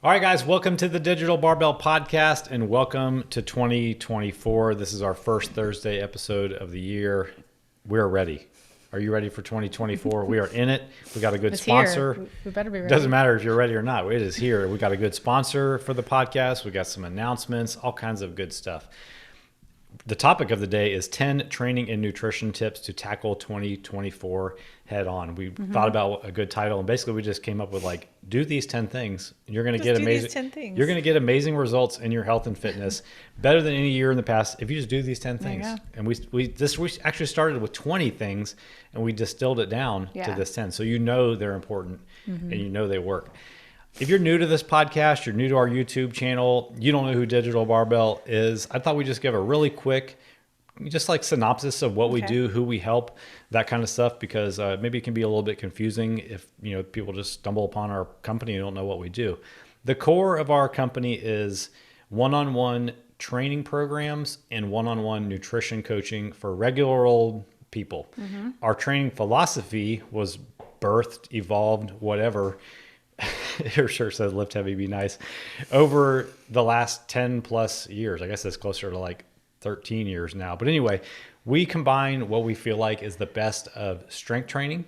All right, guys, welcome to the Digital Barbell Podcast and welcome to 2024. This is our first Thursday episode of the year. We're ready. Are you ready for 2024? We are in it. We got a good sponsor. Here. We better be ready. Doesn't matter if you're ready or not. It is here. We got a good sponsor for the podcast. We got some announcements, all kinds of good stuff. The topic of the day is 10 training and nutrition tips to tackle 2024 head on. We thought about a good title, and basically we just came up with do these 10 things. You're going to get amazing 10 things. You're going to get amazing results in your health and fitness, better than any year in the past if you just do these 10 things. And we actually started with 20 things and we distilled it down to this 10. So they're important and they work. If you're new to this podcast, you're new to our YouTube channel, you don't know who Digital Barbell is, I thought we'd just give a really quick, synopsis of what we do, who we help, that kind of stuff, because maybe it can be a little bit confusing if, people just stumble upon our company and don't know what we do. The core of our company is one-on-one training programs and one-on-one nutrition coaching for regular old people. Our training philosophy was birthed, evolved, whatever. Your shirt says lift heavy, be nice. Over the last 10 plus years, I guess it's closer to 13 years now. But anyway, we combine what we feel like is the best of strength training,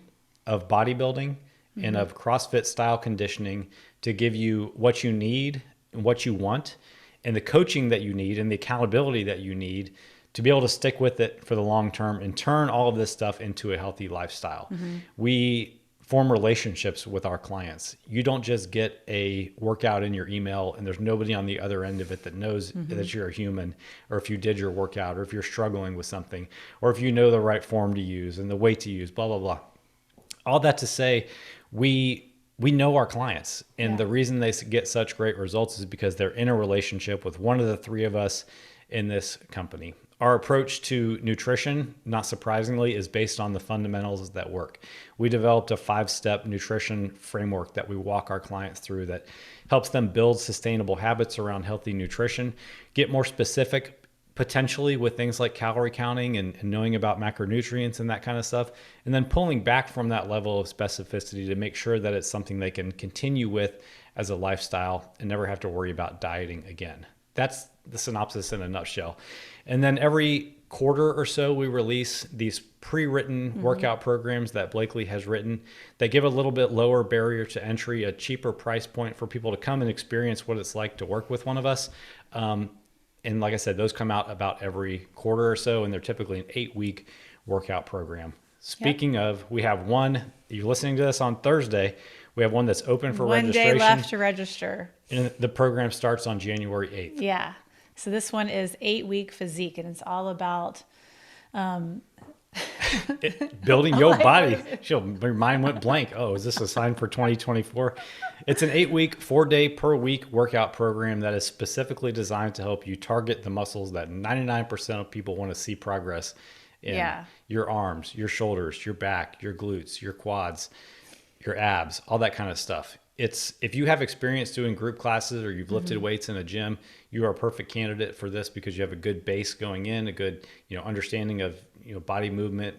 of bodybuilding, and of CrossFit style conditioning to give you what you need and what you want, and the coaching that you need and the accountability that you need to be able to stick with it for the long term and turn all of this stuff into a healthy lifestyle. We form relationships with our clients. You don't just get a workout in your email and there's nobody on the other end of it that knows that you're a human, or if you did your workout, or if you're struggling with something, or if you know the right form to use and the weight to use, blah, blah, blah. All that to say, we know our clients, and the reason they get such great results is because they're in a relationship with one of the three of us in this company. Our approach to nutrition, not surprisingly, is based on the fundamentals that work. We developed a 5-step nutrition framework that we walk our clients through that helps them build sustainable habits around healthy nutrition, get more specific potentially with things like calorie counting and knowing about macronutrients and that kind of stuff, and then pulling back from that level of specificity to make sure that it's something they can continue with as a lifestyle and never have to worry about dieting again. That's the synopsis in a nutshell. And then every quarter or so, we release these pre-written workout programs that Blakely has written that give a little bit lower barrier to entry, a cheaper price point for people to come and experience what it's like to work with one of us. And like I said, those come out about every quarter or so, and they're typically an 8-week workout program. Speaking of, we have one, you're listening to this on Thursday, we have one that's open for registration. 1 day left to register. And the program starts on January 8th. Yeah. So this one is 8-week physique, and it's all about building your body. Your mind went blank. Oh, is this a sign for 2024? It's an 8-week, 4-day per week workout program that is specifically designed to help you target the muscles that 99% of people want to see progress in. Your arms, your shoulders, your back, your glutes, your quads, your abs, all that kind of stuff. If you have experience doing group classes or you've lifted weights in a gym, you are a perfect candidate for this because you have a good base going in, a good, understanding of, body movement,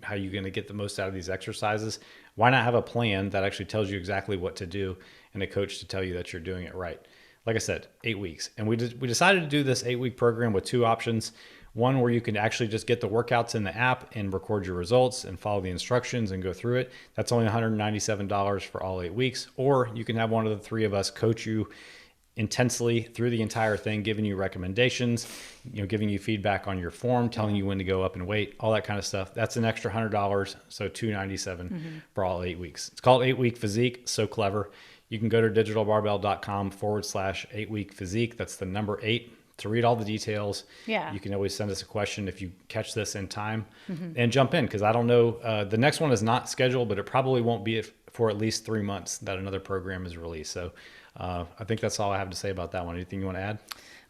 how you're going to get the most out of these exercises. Why not have a plan that actually tells you exactly what to do and a coach to tell you that you're doing it right? Like I said, 8 weeks. And we decided to do this 8-week program with 2 options. One where you can actually just get the workouts in the app and record your results and follow the instructions and go through it. That's only $197 for all 8 weeks. Or you can have one of the three of us coach you intensely through the entire thing, giving you recommendations, giving you feedback on your form, telling you when to go up and weight, all that kind of stuff. That's an extra $100, so $297 for all 8 weeks. It's called 8-Week Physique. So clever. You can go to digitalbarbell.com/8-week physique. That's the number 8. To read all the details. You can always send us a question if you catch this in time and jump in, because I don't know. The next one is not scheduled, but it probably won't be for at least 3 months that another program is released. So I think that's all I have to say about that one. Anything you want to add?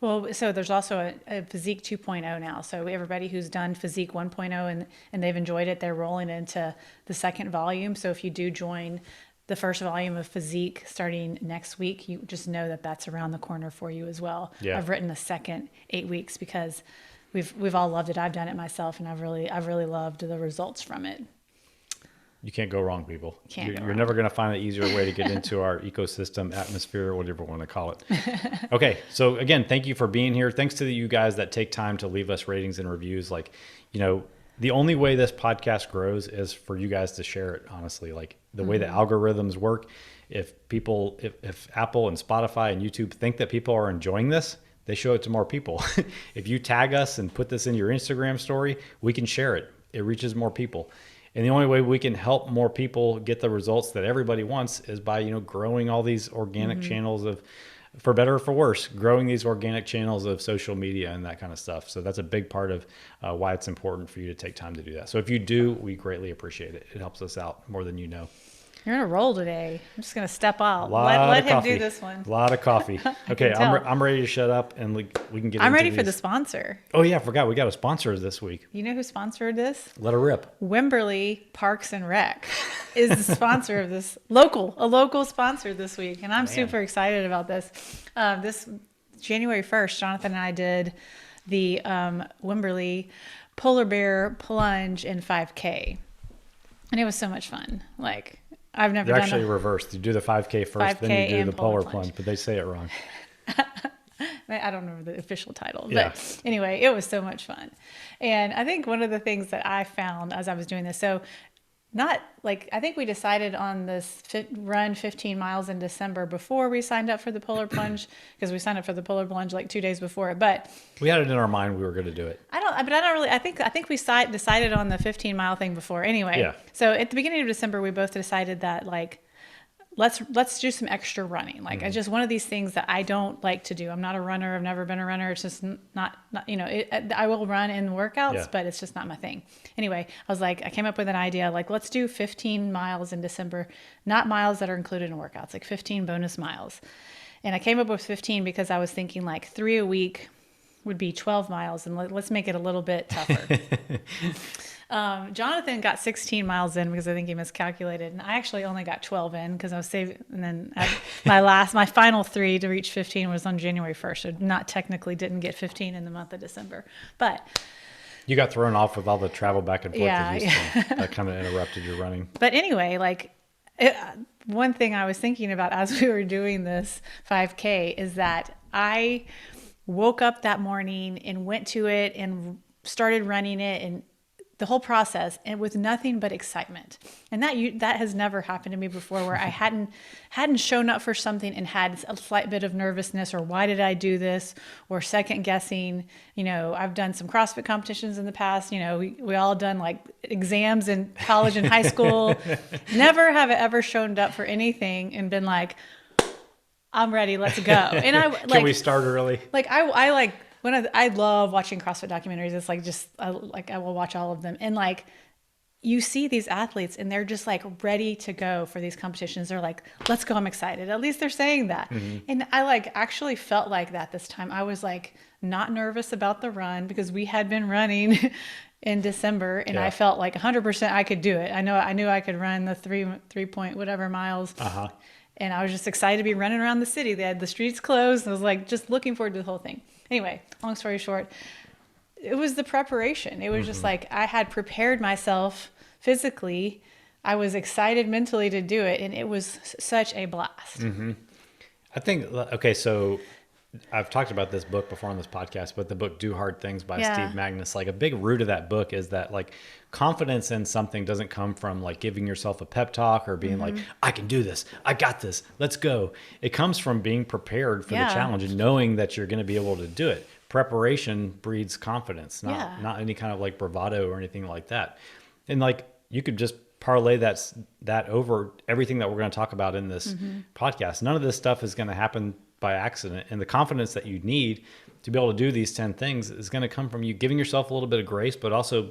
Well, so there's also a Physique 2.0 now. So everybody who's done Physique 1.0 and they've enjoyed it, they're rolling into the second volume. So if you do join the first volume of Physique starting next week, you just know that that's around the corner for you as well. I've written a second 8 weeks because we've all loved it. I've done it myself, and I've really loved the results from it. You can't go wrong, people. You're never going to find an easier way to get into our ecosystem, atmosphere, whatever you want to call it. Okay. So again, thank you for being here. Thanks to you guys that take time to leave us ratings and reviews. Like, the only way this podcast grows is for you guys to share it, honestly. Like the way the algorithms work, if Apple and Spotify and YouTube think that people are enjoying this, they show it to more people. If you tag us and put this in your Instagram story, we can share it. It reaches more people. And the only way we can help more people get the results that everybody wants is by, growing all these organic channels of, for better or for worse, growing these organic channels of social media and that kind of stuff. So that's a big part of why it's important for you to take time to do that. So if you do, we greatly appreciate it. It helps us out more than you know. You're on a roll today. I'm just going to step out. Let him do this one. A lot of coffee. Okay, I'm ready to shut up and we can get I'm ready for the sponsor. Oh, yeah, I forgot. We got a sponsor this week. You know who sponsored this? Let her rip. Wimberley Parks and Rec is the sponsor of this. A local sponsor this week. And I'm super excited about this. This January 1st, Jonathan and I did the Wimberley Polar Bear Plunge in 5K. And it was so much fun. Like, I've never done actually reversed. You do the 5K first, 5K then you do the polar plunge, but they say it wrong. I don't remember the official title, but anyway, it was so much fun. And I think one of the things that I found as I was doing this, I think we decided on this run 15 miles in December before we signed up for the polar plunge, because we signed up for the polar plunge like 2 days before it. But we had it in our mind we were going to do it. I think we decided on the 15-mile thing before anyway. Yeah. So at the beginning of December, we both decided that let's do some extra running. Like, it's just one of these things that I don't like to do. I'm not a runner. I've never been a runner. It's just not I will run in workouts, but it's just not my thing. Anyway, I came up with an idea, like, let's do 15 miles in December, not miles that are included in workouts, like 15 bonus miles. And I came up with 15 because I was thinking like 3 a week would be 12 miles, and let's make it a little bit tougher. Jonathan got 16 miles in because I think he miscalculated, and I actually only got 12 in because I was saving. And then my final 3 to reach 15 was on January 1st, so not technically didn't get 15 in the month of December, but you got thrown off with all the travel back and forth. That kind of interrupted your running. But anyway, one thing I was thinking about as we were doing this 5K is that I woke up that morning and went to it and started running it, and the whole process, and with nothing but excitement. And that has never happened to me before, where I hadn't shown up for something and had a slight bit of nervousness, or why did I do this, or second guessing. I've done some CrossFit competitions in the past. We all done like exams in college and high school. Never have I ever shown up for anything and been like, I'm ready, let's go. And can we start early? I love watching CrossFit documentaries. It's I will watch all of them. And you see these athletes and they're just ready to go for these competitions. They're like, let's go, I'm excited. At least they're saying that. Mm-hmm. And I actually felt like that this time. I was not nervous about the run because we had been running in December, and I felt 100% I could do it. I knew I could run the 3 point whatever miles. Uh-huh. And I was just excited to be running around the city. They had the streets closed. And I was just looking forward to the whole thing. Anyway, long story short, it was the preparation. It was just I had prepared myself physically. I was excited mentally to do it. And it was such a blast. Mm-hmm. I think, so I've talked about this book before on this podcast, but the book Do Hard Things by Steve Magnus, a big root of that book is that confidence in something doesn't come from giving yourself a pep talk or being I can do this, I got this, let's go. It comes from being prepared for the challenge and knowing that you're going to be able to do it. Preparation breeds confidence, not any kind of bravado or anything like that. And you could just parlay that over everything that we're going to talk about in this podcast. None of this stuff is going to happen by accident, and the confidence that you need to be able to do these 10 things is going to come from you giving yourself a little bit of grace, but also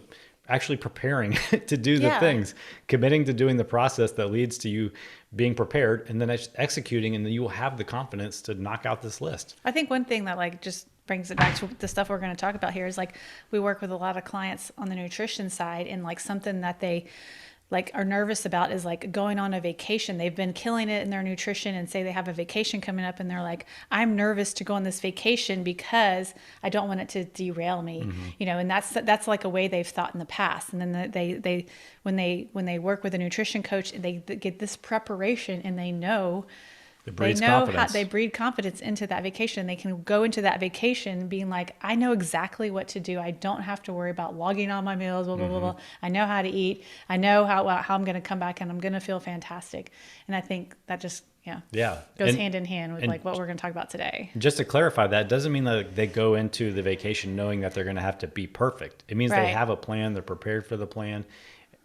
actually preparing to do the things, committing to doing the process that leads to you being prepared, and then executing, and then you will have the confidence to knock out this list. I think one thing that just brings it back to the stuff we're going to talk about here is we work with a lot of clients on the nutrition side, and something that they like are nervous about is like going on a vacation. They've been killing it in their nutrition and say they have a vacation coming up and they're like, I'm nervous to go on this vacation because I don't want it to derail me, you know, and that's like a way they've thought in the past. And then they when they work with a nutrition coach, they get this preparation and they know how they breed confidence into that vacation. They can go into that vacation being like, I know exactly what to do. I don't have to worry about logging all my meals, blah, blah, blah, blah. I know how to eat. I know how I'm going to come back and I'm going to feel fantastic. And I think that just, goes hand in hand with like what we're going to talk about today. Just to clarify, that doesn't mean that they go into the vacation knowing that they're going to have to be perfect. It means they have a plan. They're prepared for the plan.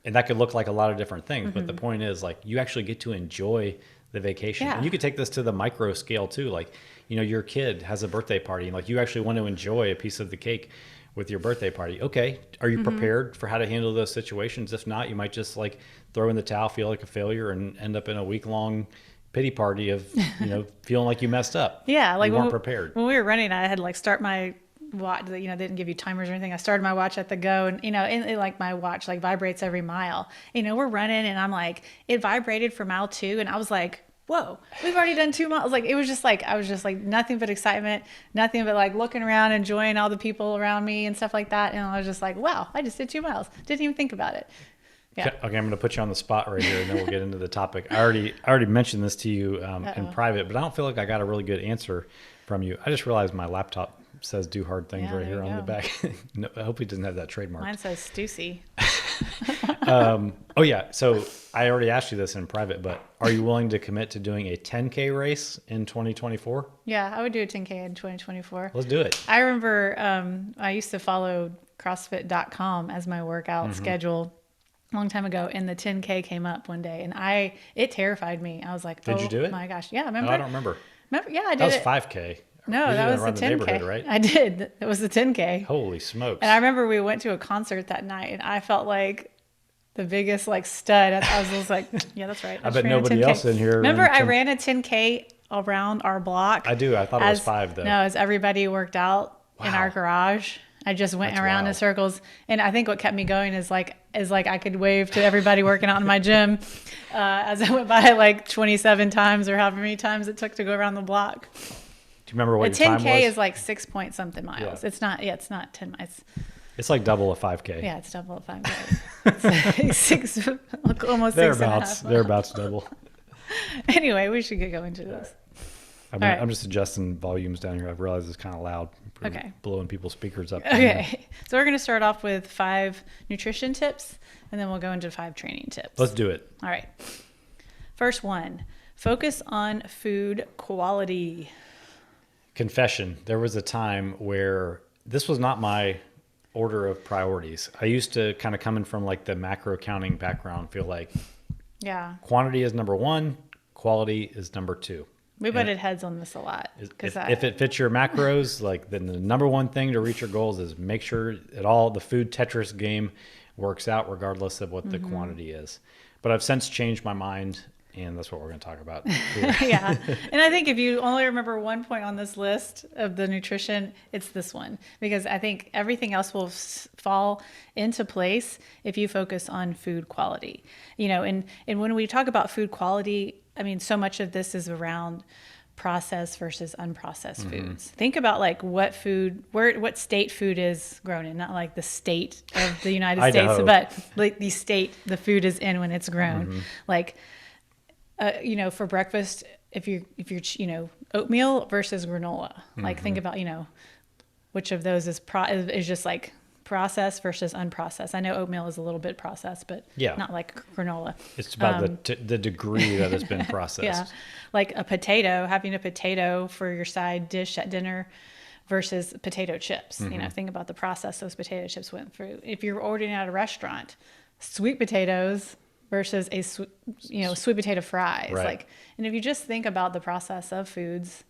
And that could look like a lot of different things. But the point is, like, you actually get to enjoy the vacation. And you could take this to the micro scale too. Like, you know, your kid has a birthday party and like you actually want to enjoy a piece of the cake with your birthday party. Okay. Are you prepared for how to handle those situations? If not, you might just like throw in the towel, feel like a failure and end up in a week-long pity party of, you know, feeling like you messed up. Yeah. Like you weren't prepared. When we were running, I had like start my watch, you know, they didn't give you timers or anything. I started my watch at the go and, you know, and like my watch like vibrates every mile, you know, we're running and I'm like, it vibrated for mile 2. And I was like, whoa, we've already done 2 miles. Like, it was just like, I was just like nothing but excitement, nothing but like looking around, enjoying all the people around me and stuff like that. And I was just like, wow, I just did 2 miles. Didn't even think about it. Yeah. Okay, I'm going to put you on the spot right here and then we'll get into the topic. I already mentioned this to you in private, but I don't feel like I got a really good answer from you. I just realized my laptop says do hard things right here on the back. No, I hope he doesn't have that trademark. Mine says Stussy. Oh yeah. So I already asked you this in private, but are you willing to commit to doing a 10K race in 2024? Yeah, I would do a 10K in 2024. Let's do it. I remember I used to follow CrossFit.com as my workout schedule a long time ago, and the 10K came up one day, and it terrified me. I was like, did you do it? My gosh, yeah. Remember? Oh, I don't remember. Yeah, I did. That was 5K. No, that was the 10K. Right? I did. It was the 10K. Holy smokes. And I remember we went to a concert that night and I felt like the biggest like stud. I was just like, yeah, that's right. I bet nobody else in here. Remember I ran a 10K around our block? I do. I thought it was 5 though. No, as everybody worked out in our garage. I just went around in circles. And I think what kept me going is like I could wave to everybody working out in my gym as I went by like 27 times or however many times it took to go around the block. Do you remember what your time was? 10K is like 6 point something miles. Yeah. It's not 10 miles. It's like double a 5K. Yeah, it's double a 5K. It's like almost Thereabouts double. Anyway, we should get going to this. I'm just adjusting volumes down here. I've realized it's kind of loud. Blowing people's speakers up. Okay. So we're going to start off with 5 nutrition tips, and then we'll go into 5 training tips. Let's do it. All right. First one, focus on food quality. Confession. There was a time where this was not my order of priorities. I used to kind of coming from like the macro counting background, feel like quantity is number 1, quality is number 2. We butted heads on this a lot. If it fits your macros, like then the number 1 thing to reach your goals is make sure that all the food Tetris game works out regardless of what the quantity is. But I've since changed my mind, and that's what we're going to talk about. Yeah. And I think if you only remember one point on this list of the nutrition, it's this one, because I think everything else will fall into place if you focus on food quality. You know, and when we talk about food quality, I mean, so much of this is around processed versus unprocessed foods. Think about like what state food is grown in, not like the state of the United States, but like the state the food is in when it's grown. Like, you know, for breakfast, if you're, you know, oatmeal versus granola, like think about, you know, which of those is just like processed versus unprocessed. I know oatmeal is a little bit processed, but not like granola. It's about the degree that it's been processed. Like having a potato for your side dish at dinner versus potato chips. You know, think about the process those potato chips went through. If you're ordering at a restaurant, sweet potatoes versus sweet potato fries. Right. Like, and if you just think about the process of foods,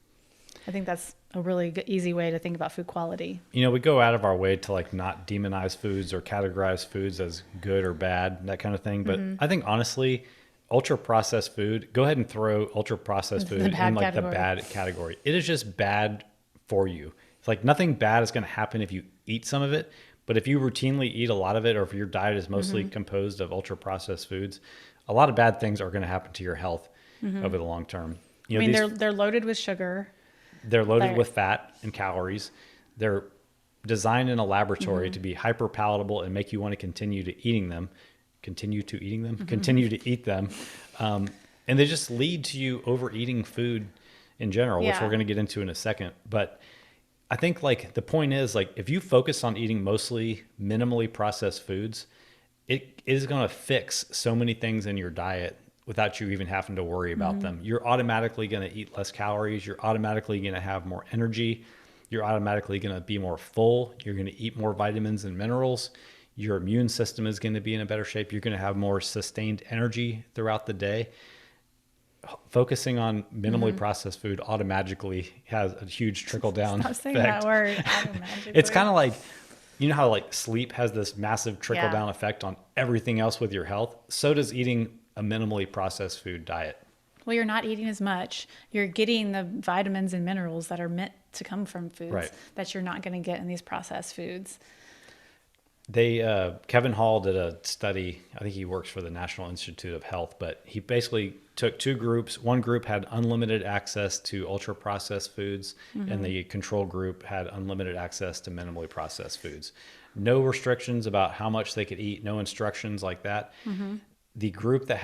I think that's a really easy way to think about food quality. You know, we go out of our way to like not demonize foods or categorize foods as good or bad, that kind of thing. But I think honestly, ultra processed food, go ahead and throw ultra processed food in like the bad category. It is just bad for you. It's like nothing bad is going to happen if you eat some of it, But if you routinely eat a lot of it, or if your diet is mostly composed of ultra processed foods, a lot of bad things are going to happen to your health over the long term. I mean, they're loaded with sugar. They're loaded with fat and calories. They're designed in a laboratory to be hyper palatable and make you want to continue to eat them. And they just lead to you overeating food in general, which we're going to get into in a second. But I think like the point is, like, if you focus on eating mostly minimally processed foods, it is going to fix so many things in your diet without you even having to worry about them. You're automatically going to eat less calories. You're automatically going to have more energy. You're automatically going to be more full. You're going to eat more vitamins and minerals. Your immune system is going to be in a better shape. You're going to have more sustained energy throughout the day. Focusing on minimally processed food automatically has a huge trickle down effect. Stop saying that word, automatically. It's kind of like, you know how like sleep has this massive trickle down effect on everything else with your health? So does eating a minimally processed food diet. Well, you're not eating as much. You're getting the vitamins and minerals that are meant to come from foods that you're not going to get in these processed foods. Kevin Hall did a study. I think he works for the National Institute of Health, but he basically took two groups. One group had unlimited access to ultra processed foods, and the control group had unlimited access to minimally processed foods. No restrictions about how much they could eat, no instructions like that. The group that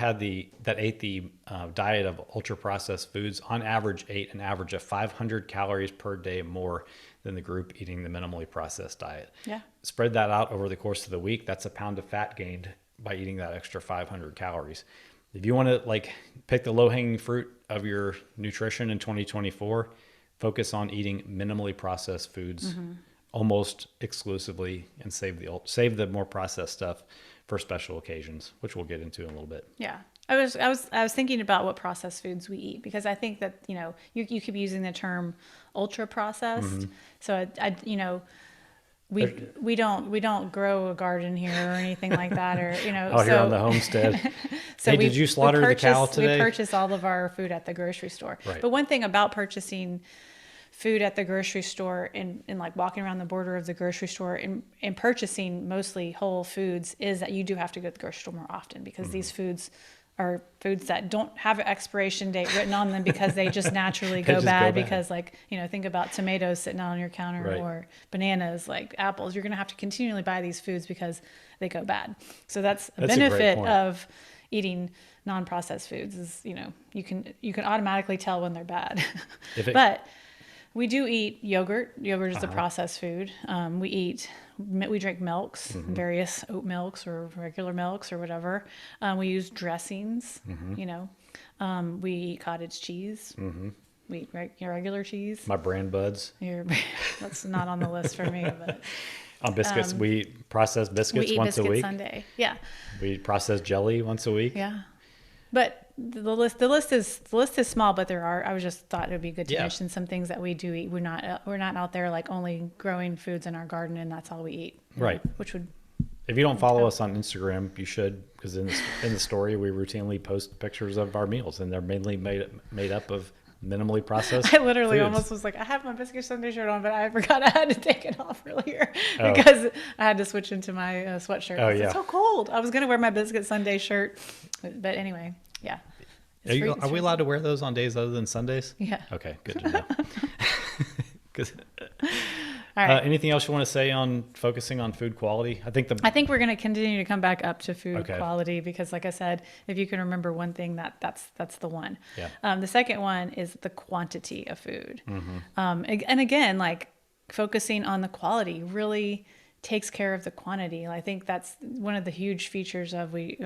ate the diet of ultra processed foods on average ate an average of 500 calories per day more than the group eating the minimally processed diet. Yeah. Spread that out over the course of the week. That's a pound of fat gained by eating that extra 500 calories. If you want to like pick the low hanging fruit of your nutrition in 2024, focus on eating minimally processed foods almost exclusively, and save the more processed stuff for special occasions, which we'll get into in a little bit. Yeah. I was thinking about what processed foods we eat, because I think that, you know, you keep using the term ultra processed. So we don't grow a garden here or anything like that, or, you know, here on the homestead. So did you slaughter the cow today? We purchase all of our food at the grocery store. Right. But one thing about purchasing food at the grocery store and like walking around the border of the grocery store and purchasing mostly whole foods is that you do have to go to the grocery store more often, because these foods are foods that don't have an expiration date written on them, because they just naturally go bad. Because, like, you know, think about tomatoes sitting out on your counter, or bananas, like apples. You're going to have to continually buy these foods because they go bad. So that's a benefit of eating non-processed foods, is, you know, you can automatically tell when they're bad. But we do eat yogurt. Yogurt is a processed food. We drink milks, various oat milks or regular milks or whatever. We use dressings, you know. We eat cottage cheese. We eat regular cheese. My brand buds. That's not on the list for me, but. On biscuits, we process biscuits once a week. Sunday. Yeah. We process jelly once a week. Yeah. But the list is small, but I was just thought it would be good to mention some things that we do eat. We're not out there like only growing foods in our garden and that's all we eat. Right. Which would. If you don't follow us on Instagram, you should, because in the story we routinely post pictures of our meals, and they're mainly made up of minimally processed. I literally almost was like, I have my Biscuit Sunday shirt on, but I forgot I had to take it off earlier because I had to switch into my sweatshirt. It's so cold. I was going to wear my Biscuit Sunday shirt, but anyway, yeah. Are we allowed to wear those on days other than Sundays? Yeah. Okay, good to know. All right. Anything else you want to say on focusing on food quality? I think we're going to continue to come back up to food quality, because, like I said, if you can remember one thing, that's the one. Yeah. The second one is the quantity of food. And again, like, focusing on the quality really takes care of the quantity. I think that's one of the huge features of we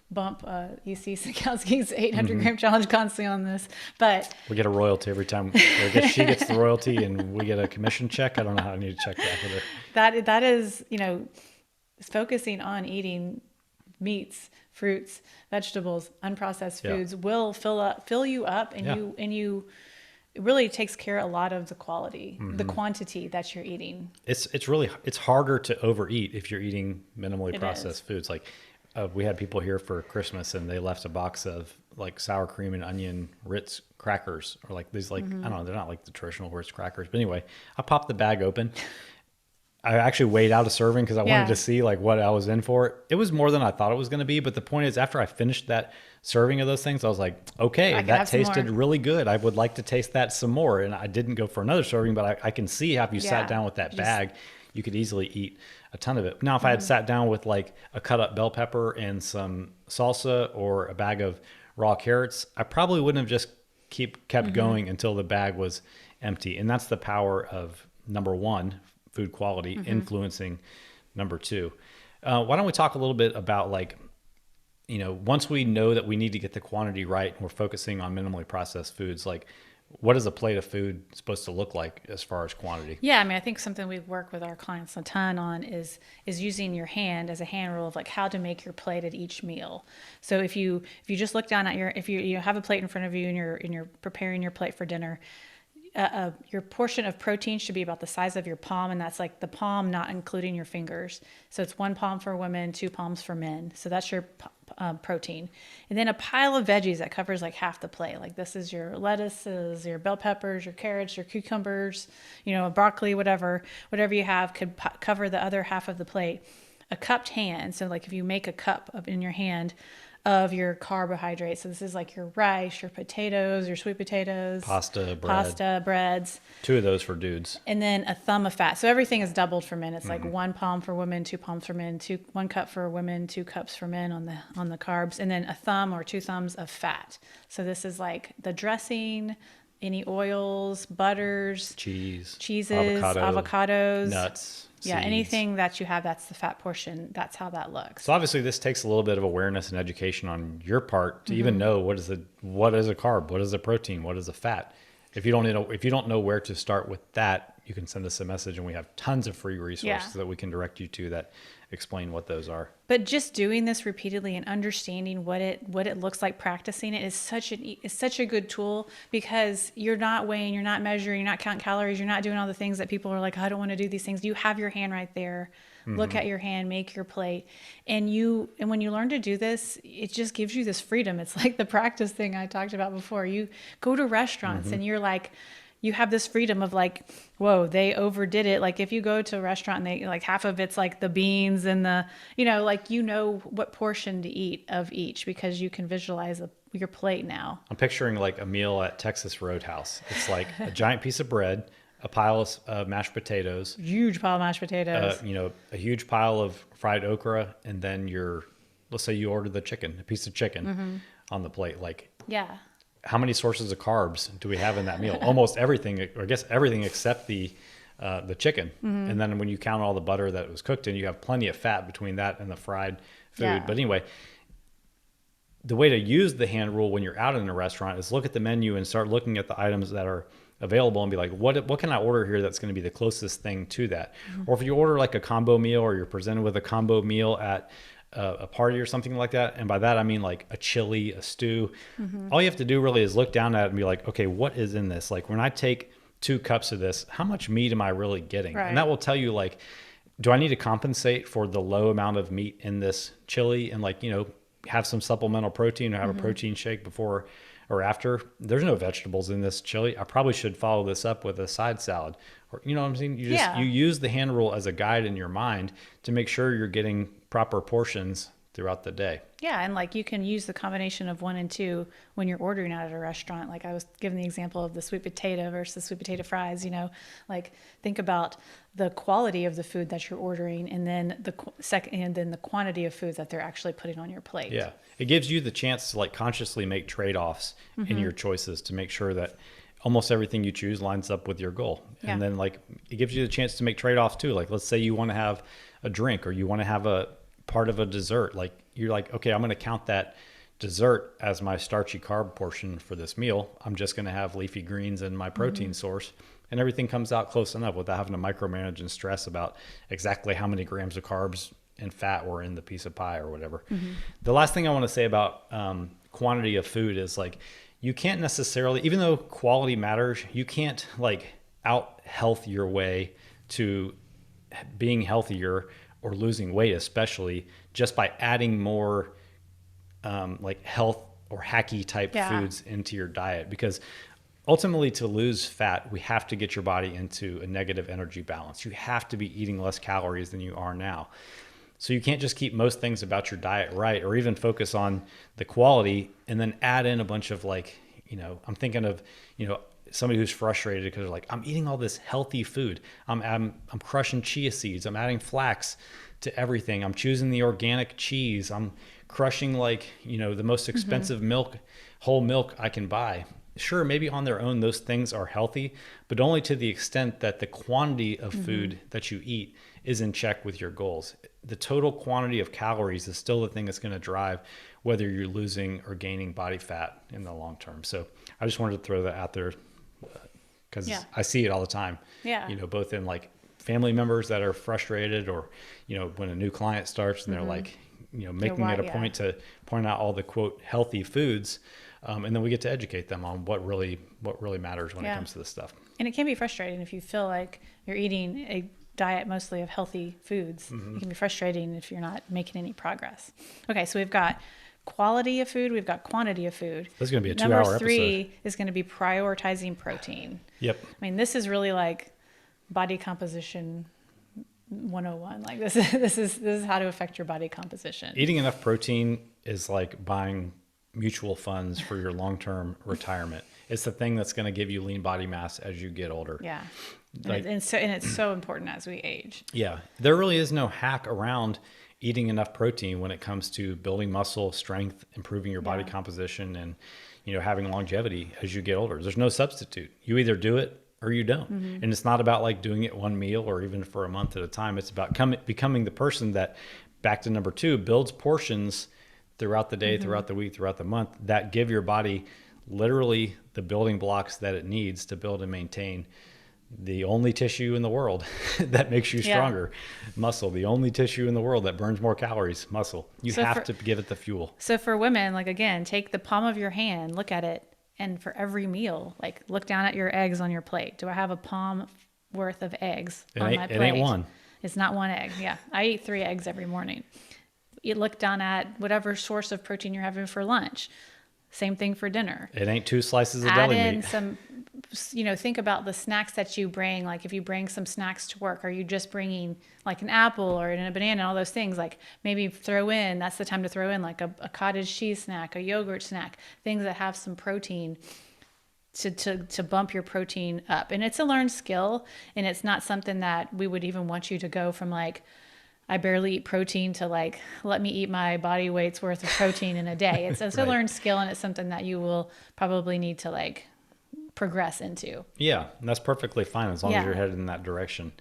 bump EC Sikowski's 800 gram challenge constantly on this, but we get a royalty every time. She gets the royalty and we get a commission check. I don't know how I need to check that with her. That is, you know, focusing on eating meats, fruits, vegetables, unprocessed foods will fill you up, and you it really takes care a lot of the quality, the quantity that you're eating. It's harder to overeat if you're eating minimally processed foods. Like, we had people here for Christmas and they left a box of like sour cream and onion Ritz crackers, or like these, like, I don't know, they're not like the traditional Ritz crackers, but anyway, I popped the bag open. I actually weighed out a serving because I wanted to see like what I was in for. It was more than I thought it was going to be. But the point is, after I finished that serving of those things, I was like, okay, that tasted really good. I would like to taste that some more. And I didn't go for another serving, but I can see how if you sat down with that bag, you could easily eat a ton of it. Now, if I had sat down with like a cut up bell pepper and some salsa or a bag of raw carrots, I probably wouldn't have just kept going until the bag was empty. And that's the power of number one, food quality, influencing number two. Why don't we talk a little bit about like, you know, once we know that we need to get the quantity right and we're focusing on minimally processed foods, like what is a plate of food supposed to look like as far as quantity? Yeah, I mean, I think something we work with our clients a ton on is using your hand as a hand rule of like how to make your plate at each meal. So if you just look down at if you have a plate in front of you and you're preparing your plate for dinner, your portion of protein should be about the size of your palm, and that's like the palm, not including your fingers. So it's 1 palm for women, 2 palms for men. So that's your protein. And then a pile of veggies that covers like half the plate. Like this is your lettuces, your bell peppers, your carrots, your cucumbers, you know, broccoli, whatever you have could cover the other half of the plate. A cupped hand. So like if you make a cup in your hand of your carbohydrates. So this is like your rice, your potatoes, your sweet potatoes, pasta, breads. 2 of those for dudes. And then a thumb of fat. So everything is doubled for men. It's like 1 palm for women, 2 palms for men, 1 cup for women, 2 cups for men on the carbs, and then a thumb or 2 thumbs of fat. So this is like the dressing, any oils, butters, cheeses, avocados, nuts. Yeah, seeds. Anything that you have, that's the fat portion. That's how that looks. So obviously this takes a little bit of awareness and education on your part to even know what is a carb, what is a protein, what is a fat. If you don't know where to start with that, you can send us a message and we have tons of free resources that we can direct you to that explain what those are. But just doing this repeatedly and understanding what it looks like, practicing it is such a good tool, because you're not weighing, you're not measuring, you're not counting calories, you're not doing all the things that people are like, I don't want to do these things. You have your hand right there. Look at your hand, make your plate. And when you learn to do this, it just gives you this freedom. It's like the practice thing I talked about before. You go to restaurants and you're like, you have this freedom of like, whoa, they overdid it. Like if you go to a restaurant and they like half of it's like the beans and the, like, what portion to eat of each, because you can visualize your plate now. I'm picturing like a meal at Texas Roadhouse. It's like a giant piece of bread, a pile of mashed potatoes, huge pile of mashed potatoes, a huge pile of fried okra. And then let's say you order a piece of chicken on the plate. Like, yeah. How many sources of carbs do we have in that meal? Almost everything, or I guess everything except the chicken. And then when you count all the butter that it was cooked in, you have plenty of fat between that and the fried food. Yeah. But anyway, the way to use the hand rule when you're out in a restaurant is look at the menu and start looking at the items that are available and be like, what can I order here that's going to be the closest thing to that? Or if you order like a combo meal, or you're presented with a combo meal at a party or something like that, and by that I mean like a chili, a stew, all you have to do really is look down at it and be like, okay, what is in this? Like when I take 2 cups of this, how much meat am I really getting? Right. And that will tell you, like, do I need to compensate for the low amount of meat in this chili and like, have some supplemental protein or have a protein shake before or after? There's no vegetables in this chili. I probably should follow this up with a side salad. Or, you know what I'm saying? You use the hand rule as a guide in your mind to make sure you're getting proper portions throughout the day. Yeah, and like you can use the combination of 1 and 2 when you're ordering out at a restaurant. Like I was giving the example of the sweet potato versus sweet potato fries, like think about the quality of the food that you're ordering, and then the quantity of food that they're actually putting on your plate. Yeah. It gives you the chance to like consciously make trade-offs in your choices to make sure that almost everything you choose lines up with your goal. Yeah. And then like it gives you the chance to make trade-offs too. Like let's say you want to have a drink, or you want to have a part of a dessert. Like you're like, okay, I'm going to count that dessert as my starchy carb portion for this meal. I'm just going to have leafy greens and my protein source, and everything comes out close enough without having to micromanage and stress about exactly how many grams of carbs and fat were in the piece of pie or whatever. The last thing I want to say about quantity of food is like, you can't necessarily, even though quality matters, you can't like out health your way to being healthier or losing weight, especially just by adding more like health or hacky type foods into your diet. Because ultimately, to lose fat, we have to get your body into a negative energy balance. You have to be eating less calories than you are now. So you can't just keep most things about your diet right, or even focus on the quality and then add in a bunch of like, I'm thinking of, somebody who's frustrated because they're like, I'm eating all this healthy food. I'm crushing chia seeds. I'm adding flax to everything. I'm choosing the organic cheese. I'm crushing like, the most expensive milk, whole milk I can buy. Sure, maybe on their own, those things are healthy, but only to the extent that the quantity of food that you eat is in check with your goals. The total quantity of calories is still the thing that's going to drive whether you're losing or gaining body fat in the long term. So I just wanted to throw that out there because I see it all the time. Yeah. Both in like family members that are frustrated, or, when a new client starts and they're like, making it a point to point out all the quote healthy foods. And then we get to educate them on what really matters when it comes to this stuff. And it can be frustrating if you feel like you're eating a diet mostly of healthy foods. It can be frustrating if you're not making any progress. Okay, so we've got quality of food, we've got quantity of food. This is going to be a 2-hour episode. Number 3 is going to be prioritizing protein. Yep. I mean, this is really like body composition 101. Like this is how to affect your body composition. Eating enough protein is like buying mutual funds for your long-term retirement. It's the thing that's going to give you lean body mass as you get older. Yeah. And it's so important as we age. Yeah. There really is no hack around eating enough protein when it comes to building muscle strength, improving your body composition, and, having longevity as you get older. There's no substitute. You either do it or you don't. And it's not about like doing it one meal or even for a month at a time. It's about becoming the person that, back to number 2, builds portions throughout the day, throughout the week, throughout the month, that give your body literally the building blocks that it needs to build and maintain the only tissue in the world that makes you stronger. Muscle, the only tissue in the world that burns more calories, muscle. You have to give it the fuel. So for women, like, again, take the palm of your hand, look at it, and for every meal, like, look down at your eggs on your plate. Do I have a palm worth of eggs on my plate? It ain't one. It's not one egg. Yeah. I eat 3 eggs every morning. You look down at whatever source of protein you're having for lunch. Same thing for dinner. It ain't 2 slices of Add deli in meat. some, think about the snacks that you bring. Like if you bring some snacks to work, are you just bringing like an apple or a banana and all those things? Like maybe that's the time to throw in like a cottage cheese snack, a yogurt snack, things that have some protein to bump your protein up. And it's a learned skill, and it's not something that we would even want you to go from like, I barely eat protein to like, let me eat my body weight's worth of protein in a day. It's a learned skill, and it's something that you will probably need to like progress into. Yeah. And that's perfectly fine as long as you're headed in that direction.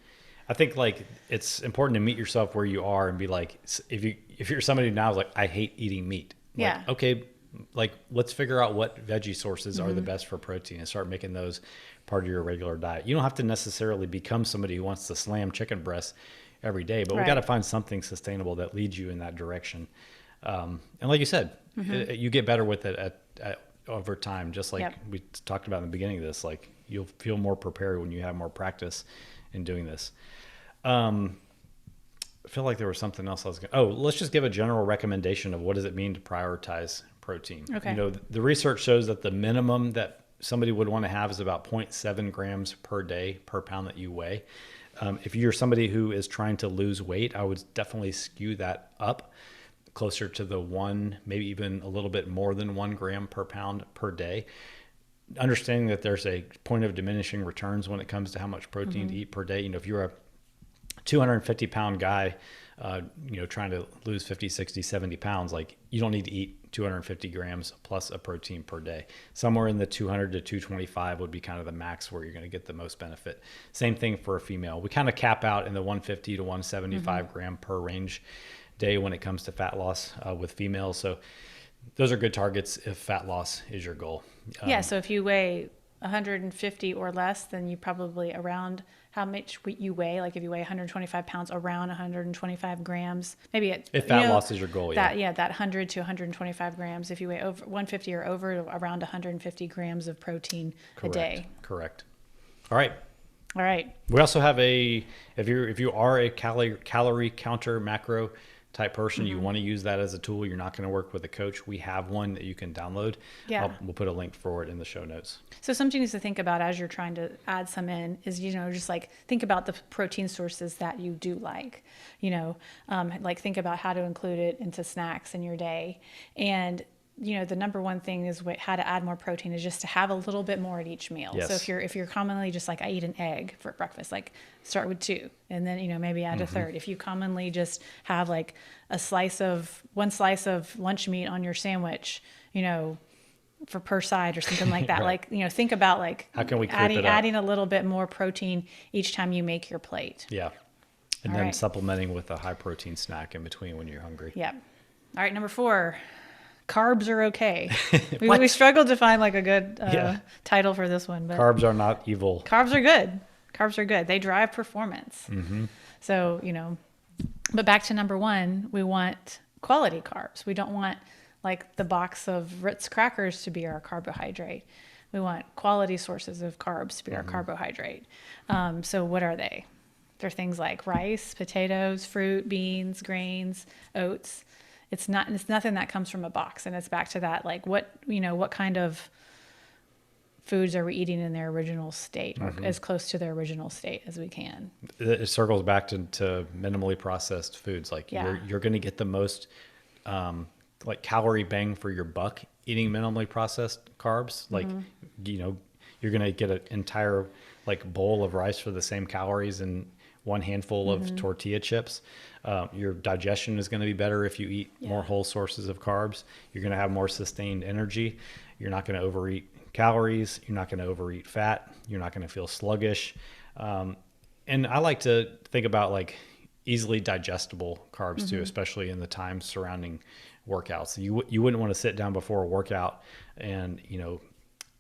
I think like it's important to meet yourself where you are and be like, if you're somebody now is like, I hate eating meat. Like, okay, like let's figure out what veggie sources are the best for protein and start making those part of your regular diet. You don't have to necessarily become somebody who wants to slam chicken breasts every day, but we got to find something sustainable that leads you in that direction. And like you said, you get better with it at over time, just like we talked about in the beginning of this. Like you'll feel more prepared when you have more practice in doing this. I feel like there was something else I was going let's just give a general recommendation of what does it mean to prioritize protein. Okay. The research shows that the minimum that somebody would want to have is about 0.7 grams per day per pound that you weigh. If you're somebody who is trying to lose weight, I would definitely skew that up closer to the 1, maybe even a little bit more than 1 gram per pound per day. Understanding that there's a point of diminishing returns when it comes to how much protein to eat per day. If you're a 250 pound guy, trying to lose 50, 60, 70 pounds, like you don't need to eat 250 grams plus a protein per day. Somewhere in the 200 to 225 would be kind of the max where you're going to get the most benefit. Same thing for a female. We kind of cap out in the 150 to 175 gram per range day when it comes to fat loss with females. So those are good targets if fat loss is your goal. So if you weigh 150 or less, then you probably around how much you weigh. Like if you weigh 125 pounds, around 125 grams, maybe if fat loss is your goal, that 100 to 125 grams. If you weigh over 150 or over, around 150 grams of protein a day. Correct. All right. We also have if you are a calorie counter macro type person, you want to use that as a tool, you're not going to work with a coach, we have one that you can download. Yeah. We'll put a link for it in the show notes. So something to think about as you're trying to add some in is, just like think about the protein sources that you do like, like think about how to include it into snacks in your day. And the number one thing is how to add more protein is just to have a little bit more at each meal. Yes. So if you're commonly just like, I eat an egg for breakfast, like start with 2 and then, maybe add a third. If you commonly just have like one slice of lunch meat on your sandwich, for per side or something like that. Right. Like, think about like how can we adding a little bit more protein each time you make your plate. Yeah. And then supplementing with a high protein snack in between when you're hungry. Yeah. All right. Number 4. Carbs are okay. We struggled to find like a good title for this one, but carbs are not evil. Carbs are good. Carbs are good. They drive performance. So, but back to number 1, we want quality carbs. We don't want like the box of Ritz crackers to be our carbohydrate. We want quality sources of carbs to be our carbohydrate. So what are they? They're things like rice, potatoes, fruit, beans, grains, oats. It's nothing that comes from a box. And it's back to that, like what kind of foods are we eating in their original state or as close to their original state as we can. It circles back to minimally processed foods. Like you're going to get the most like calorie bang for your buck eating minimally processed carbs. Like, you're going to get an entire like bowl of rice for the same calories and one handful of tortilla chips. Your digestion is going to be better if you eat more whole sources of carbs. You're going to have more sustained energy. You're not going to overeat calories. You're not going to overeat fat. You're not going to feel sluggish. And I like to think about like easily digestible carbs too, especially in the time surrounding workouts. You wouldn't want to sit down before a workout and,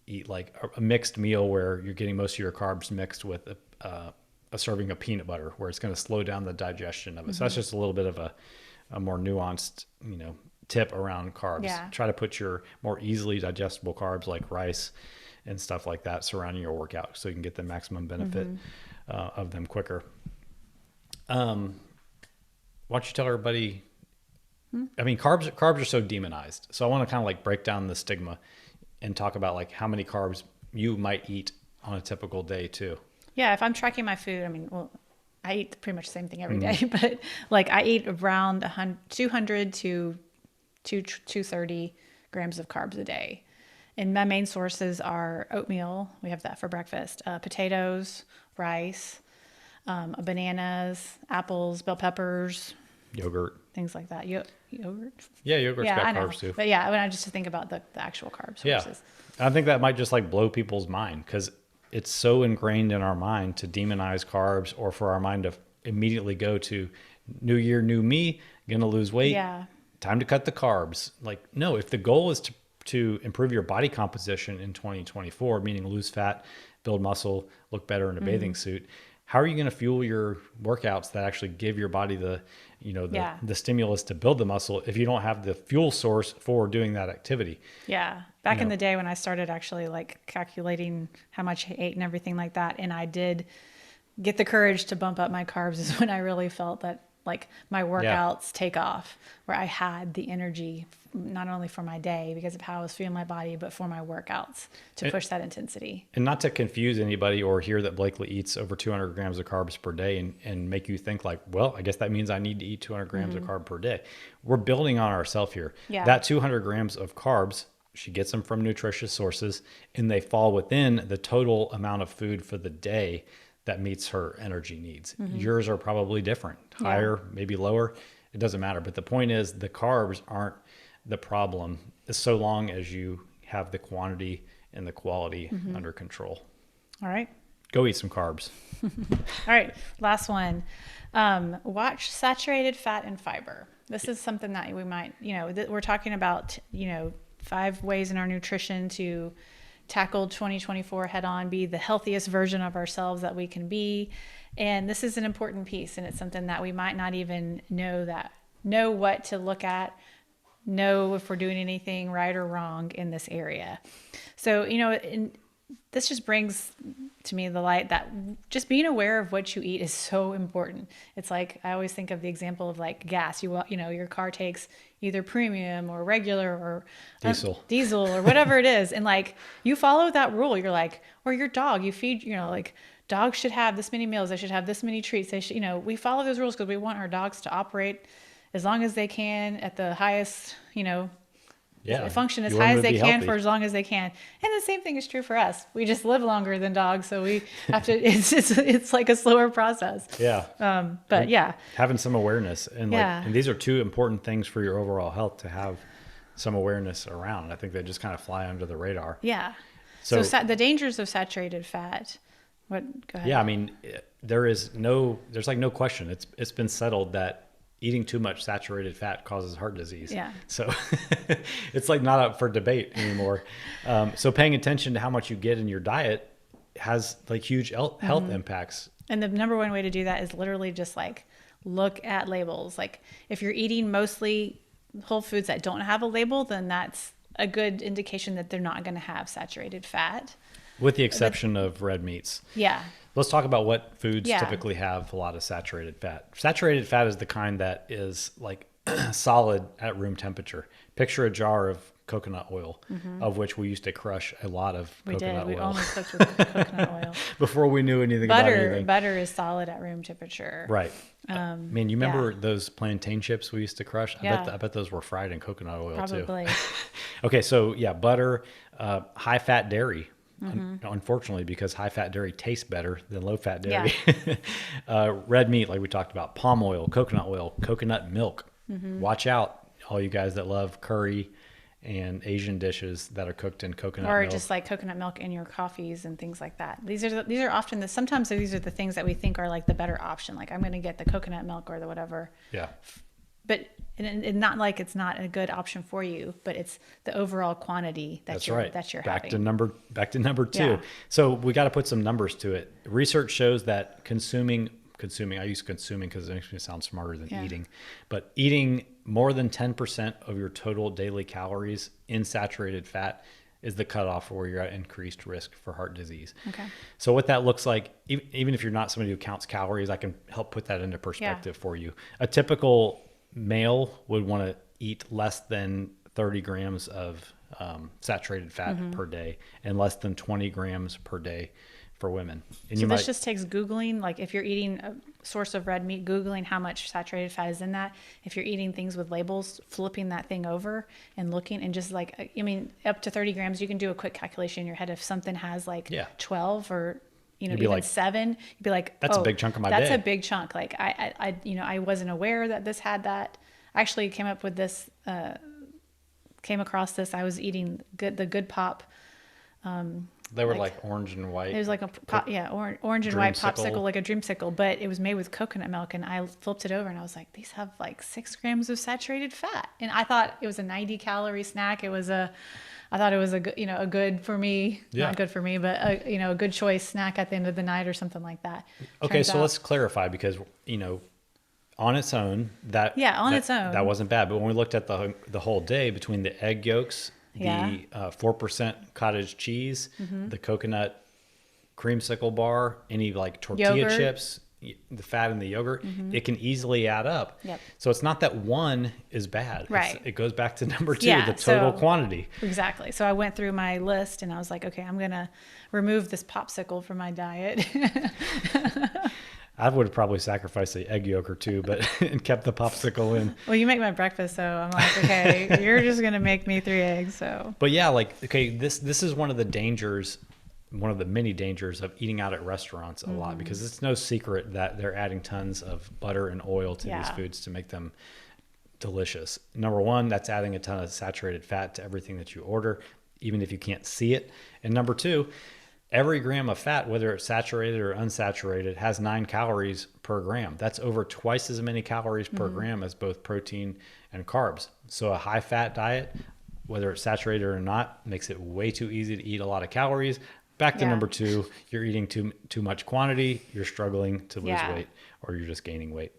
eat like a mixed meal where you're getting most of your carbs mixed with a serving of peanut butter, where it's going to slow down the digestion of it. So that's just a little bit of a more nuanced, tip around carbs. Yeah. Try to put your more easily digestible carbs like rice and stuff like that surrounding your workout so you can get the maximum benefit of them quicker. Why don't you tell everybody, I mean, carbs are so demonized. So I want to kind of like break down the stigma and talk about like how many carbs you might eat on a typical day too. Yeah, if I'm tracking my food, I mean, I eat pretty much the same thing every day, but like I eat around 200 to 230 grams of carbs a day. And my main sources are oatmeal. We have that for breakfast. Potatoes, rice, bananas, apples, bell peppers. Yogurt. Things like that. Yogurt? Yeah, yogurt's got carbs too. But yeah, when I just think about the actual carb sources. Yeah. I think that might just like blow people's mind because it's so ingrained in our mind to demonize carbs, or for our mind to immediately go to new year, new me, gonna lose weight. Yeah. Time to cut the carbs. Like, no, if the goal is to improve your body composition in 2024, meaning lose fat, build muscle, look better in a bathing suit, how are you going to fuel your workouts that actually give your body the stimulus to build the muscle if you don't have the fuel source for doing that activity? Yeah. Back in the day when I started actually like calculating how much I ate and everything like that, and I did get the courage to bump up my carbs, is when I really felt that like my workouts take off, where I had the energy not only for my day because of how I was feeling my body, but for my workouts to push that intensity. And not to confuse anybody or hear that Blakely eats over 200 grams of carbs per day and make you think like, well, I guess that means I need to eat 200 grams of carb per day. We're building on ourselves here. Yeah. That 200 grams of carbs, she gets them from nutritious sources, and they fall within the total amount of food for the day that meets her energy needs. Yours are probably different, higher, maybe lower. It doesn't matter. But the point is the carbs aren't the problem so long as you have the quantity and the quality under control. All right. Go eat some carbs. All right. Last one. Watch saturated fat and fiber. This is something that we might, we're talking about, 5 ways in our nutrition to tackle 2024 head on, be the healthiest version of ourselves that we can be. And this is an important piece, and it's something that we might not even know what to look at, know if we're doing anything right or wrong in this area. So, this just brings to me the light that just being aware of what you eat is so important. It's like, I always think of the example of like gas. You know, your car takes either premium or regular or diesel or whatever it is. And like, you follow that rule. You're like, or your dog, you feed, you know, like dogs should have this many meals. They should have this many treats. They should, you know, we follow those rules because we want our dogs to operate as long as they can at the highest, you know, function as high as they can for as long as they can. And the same thing is true for us. We just live longer than dogs, so we have to. It's like a slower process. Yeah. But and yeah, having some awareness and and these are two important things for your overall health to have some awareness around. I think they just kind of fly under the radar. Yeah. So the dangers of saturated fat. Go ahead. Yeah, I mean, there's like no question. It's been settled that eating too much saturated fat causes heart disease. Yeah. So it's like not up for debate anymore. So paying attention to how much you get in your diet has like huge health impacts. And the number one way to do that is literally just like look at labels. Like if you're eating mostly whole foods that don't have a label, then that's a good indication that they're not going to have saturated fat. With the exception of red meats. Yeah. Let's talk about what foods typically have a lot of saturated fat. Saturated fat is the kind that is like solid at room temperature. Picture a jar of coconut oil, of which we used to crush a lot of coconut oil. We only cooked with coconut oil. Before we knew anything about anything. Butter is solid at room temperature. Right. Man, you remember those plantain chips we used to crush? I bet those were fried in coconut oil too. Probably. Okay, so butter, high fat dairy. Unfortunately, because high-fat dairy tastes better than low-fat dairy. Red meat, like we talked about, palm oil, coconut milk. Watch out, all you guys that love curry and Asian dishes that are cooked in coconut milk. Or just like coconut milk in your coffees and things like that. These are often sometimes these are the things that we think are like the better option. Like I'm going to get the coconut milk or the whatever. Yeah. But and not like it's not a good option for you, but it's the overall quantity that you're having. Back to number two. Yeah. So we got to put some numbers to it. Research shows that consuming, I use consuming because it makes me sound smarter than eating, but eating more than 10% of your total daily calories in saturated fat is the cutoff where you're at increased risk for heart disease. Okay. So what that looks like, even if you're not somebody who counts calories, I can help put that into perspective for you. A typical male would want to eat less than 30 grams of saturated fat per day and less than 20 grams per day for women. And so this just takes Googling, like if you're eating a source of red meat, Googling how much saturated fat is in that. If you're eating things with labels, flipping that thing over and looking and just like, I mean, up to 30 grams, you can do a quick calculation in your head. If something has like 12 or even like 7, you'd be like, that's a big chunk of my day. That's a big chunk. Like I wasn't aware that this had that. I actually came across this. I was eating the Good Pop. They were like orange and white. It was like orange and white popsicle, like a dreamsicle, but it was made with coconut milk. And I flipped it over and I was like, these have like 6 grams of saturated fat. And I thought it was a 90 calorie snack. I thought it was a good for me, not good for me, but a good choice snack at the end of the night or something like that. Okay. So let's clarify because, on its own, that wasn't bad. But when we looked at the whole day between the egg yolks, the 4% cottage cheese, the coconut creamsicle bar, any like tortilla chips, the fat in the yogurt, it can easily add up. Yep. So it's not that one is bad. Right. It goes back to number 2, the total quantity. Exactly. So I went through my list and I was like, okay, I'm going to remove this popsicle from my diet. I would have probably sacrificed the egg yolk or 2, but and kept the popsicle in. Well, you make my breakfast, so I'm like, okay, you're just gonna make me 3 eggs. So. But yeah, this is one of the dangers, one of the many dangers of eating out at restaurants a lot, because it's no secret that they're adding tons of butter and oil to these foods to make them delicious. Number 1, that's adding a ton of saturated fat to everything that you order, even if you can't see it. And number 2. Every gram of fat, whether it's saturated or unsaturated, has 9 calories per gram. That's over twice as many calories per gram as both protein and carbs. So a high fat diet, whether it's saturated or not, makes it way too easy to eat a lot of calories. Back to number 2, you're eating too much quantity, you're struggling to lose weight, or you're just gaining weight.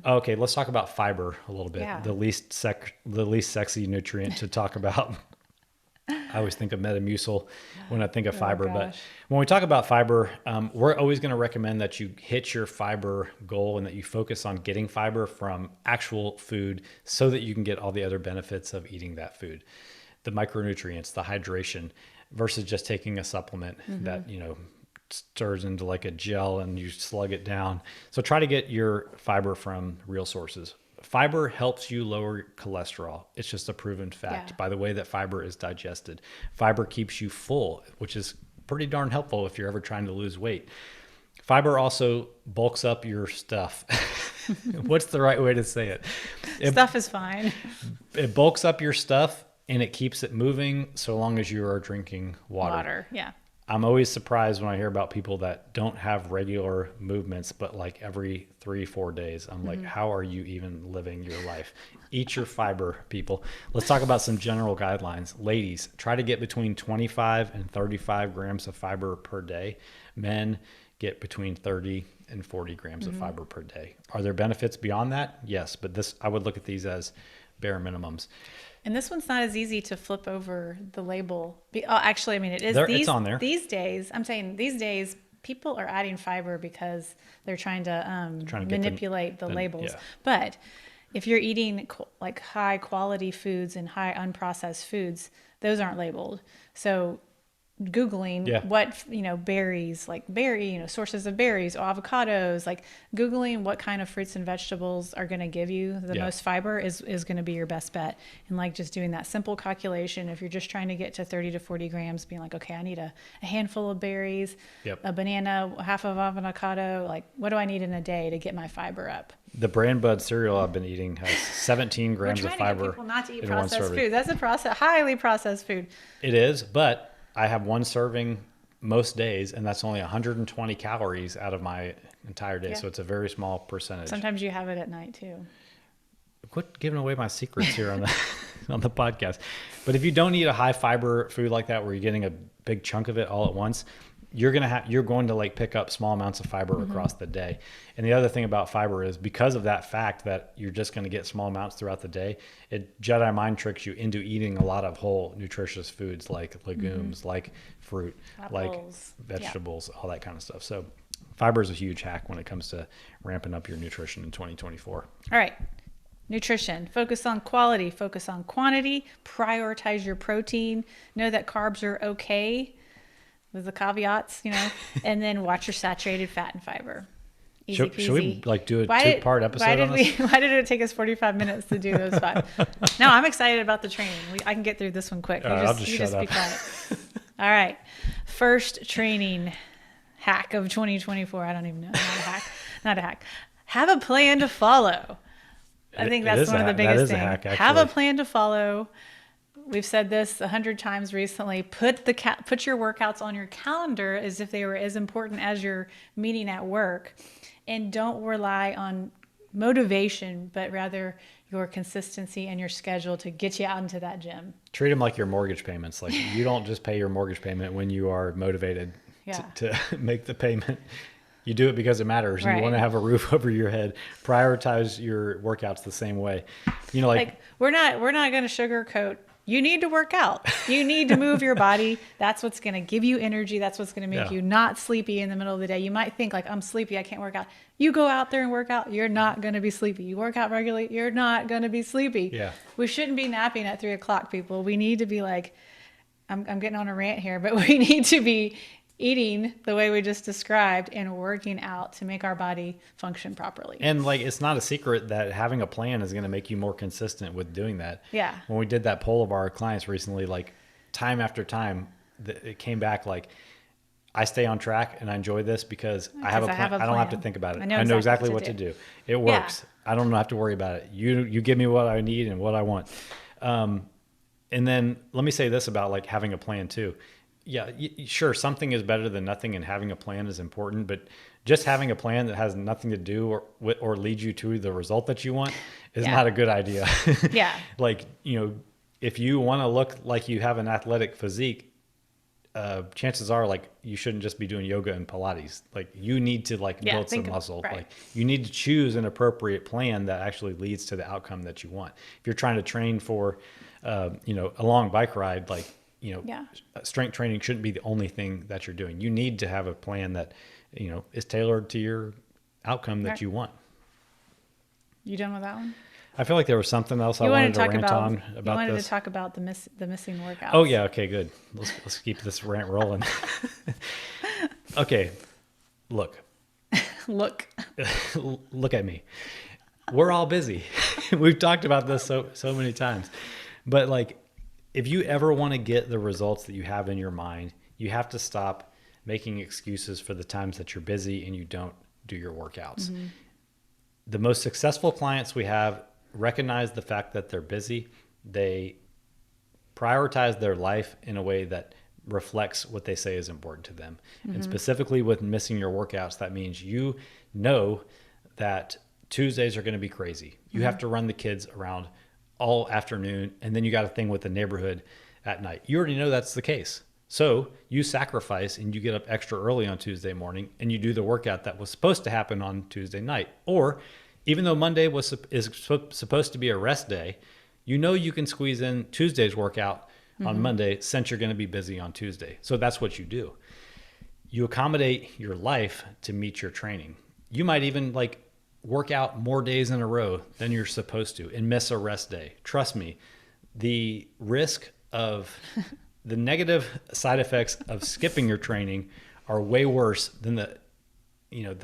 Okay, let's talk about fiber a little bit. The least sexy nutrient to talk about. I always think of Metamucil when I think of fiber, gosh. but when we talk about fiber, we're always going to recommend that you hit your fiber goal and that you focus on getting fiber from actual food so that you can get all the other benefits of eating that food, the micronutrients, the hydration, versus just taking a supplement that, stirs into like a gel and you slug it down. So try to get your fiber from real sources. Fiber helps you lower cholesterol. It's just a proven fact by the way that fiber is digested. Fiber keeps you full, which is pretty darn helpful if you're ever trying to lose weight. Fiber also bulks up your stuff. What's the right way to say it? Stuff is fine. It bulks up your stuff and it keeps it moving so long as you are drinking water. Yeah. I'm always surprised when I hear about people that don't have regular movements, but like every 3-4 days. I'm like, how are you even living your life? Eat your fiber, people. Let's talk about some general guidelines. Ladies, try to get between 25 and 35 grams of fiber per day. Men, get between 30 and 40 grams of fiber per day. Are there benefits beyond that? Yes, but I would look at these as bare minimums. And this one's not as easy to flip over the label. Actually, I mean, it is. It's on there. These days, I'm saying these days, people are adding fiber because they're trying to manipulate the labels. Yeah. But if you're eating like high quality foods and high unprocessed foods, those aren't labeled. So Googling what, berries, like sources of berries, avocados, like Googling what kind of fruits and vegetables are going to give you the most fiber is going to be your best bet. And like just doing that simple calculation, if you're just trying to get to 30 to 40 grams, being like, okay, I need a handful of berries, a banana, half of avocado. Like, what do I need in a day to get my fiber up? The Brand Bud cereal I've been eating has 17 grams of fiber. We're trying to get people not to eat processed food. That's a highly processed food. It is, but I have one serving most days, and that's only 120 calories out of my entire day. So it's a very small percentage. Sometimes you have it at night too. Quit giving away my secrets here on the on the podcast. But if you don't eat a high fiber food like that, where you're getting a big chunk of it all at once, you're going to like pick up small amounts of fiber across the day. And the other thing about fiber is because of that fact that you're just going to get small amounts throughout the day, it Jedi mind tricks you into eating a lot of whole nutritious foods like legumes, like fruit, apples, like vegetables, all that kind of stuff. So fiber is a huge hack when it comes to ramping up your nutrition in 2024. All right. Nutrition. Focus on quality, focus on quantity, prioritize your protein, know that carbs are okay. With the caveats, and then watch your saturated fat and fiber. Easy peasy. Should we like do a two-part episode on this? Why did it take us 45 minutes to do those 5? No, I'm excited about the training. I can get through this one quick. I'll just shut up. Be quiet. All right. First training hack of 2024. I don't even know. Not a hack. Have a plan to follow. I think that's one of the biggest things. Have a plan to follow. We've said this 100 times recently. Put your workouts on your calendar as if they were as important as your meeting at work, and don't rely on motivation, but rather your consistency and your schedule to get you out into that gym. Treat them like your mortgage payments. Like you don't just pay your mortgage payment when you are motivated to make the payment. You do it because it matters. Right. You want to have a roof over your head. Prioritize your workouts the same way. Like we're not going to sugarcoat. You need to work out. You need to move your body. That's what's going to give you energy. That's what's going to make you not sleepy in the middle of the day. You might think like, I'm sleepy, I can't work out. You go out there and work out, you're not going to be sleepy. You work out regularly, you're not going to be sleepy. Yeah. We shouldn't be napping at 3:00, people. We need to be like, I'm getting on a rant here, but we need to be eating the way we just described and working out to make our body function properly. And like, it's not a secret that having a plan is going to make you more consistent with doing that. Yeah. When we did that poll of our clients recently, like time after time, it came back like, I stay on track and I enjoy this because I have a plan. I don't have to think about it. I know exactly what to do. It works. Yeah. I don't have to worry about it. You give me what I need and what I want. And then let me say this about like having a plan too. Yeah, sure. Something is better than nothing, and having a plan is important. But just having a plan that has nothing to do or leads you to the result that you want is not a good idea. Yeah. Like, if you want to look like you have an athletic physique, chances are like you shouldn't just be doing yoga and Pilates. Like you need to build some muscle. Right. Like you need to choose an appropriate plan that actually leads to the outcome that you want. If you're trying to train for, a long bike ride, like strength training shouldn't be the only thing that you're doing. You need to have a plan that, is tailored to your outcome that you want. You done with that one? I feel like there was something else I wanted to rant on about this. You wanted to talk about the missing workouts. Oh yeah. Okay, good. Let's keep this rant rolling. Okay. Look at me. We're all busy. We've talked about this so many times, but like, if you ever want to get the results that you have in your mind, you have to stop making excuses for the times that you're busy and you don't do your workouts. Mm-hmm. The most successful clients we have recognize the fact that they're busy. They prioritize their life in a way that reflects what they say is important to them. Mm-hmm. And specifically with missing your workouts, that means you know that Tuesdays are going to be crazy. You mm-hmm. have to run the kids around all afternoon, and then you got a thing with the neighborhood at night. You already know that's the case. So you sacrifice and you get up extra early on Tuesday morning and you do the workout that was supposed to happen on Tuesday night. Or even though Monday is supposed to be a rest day, you can squeeze in Tuesday's workout mm-hmm. on Monday since you're going to be busy on Tuesday. So that's what you do. You accommodate your life to meet your training. You might even work out more days in a row than you're supposed to and miss a rest day. Trust me, the risk of the negative side effects of skipping your training are way worse than the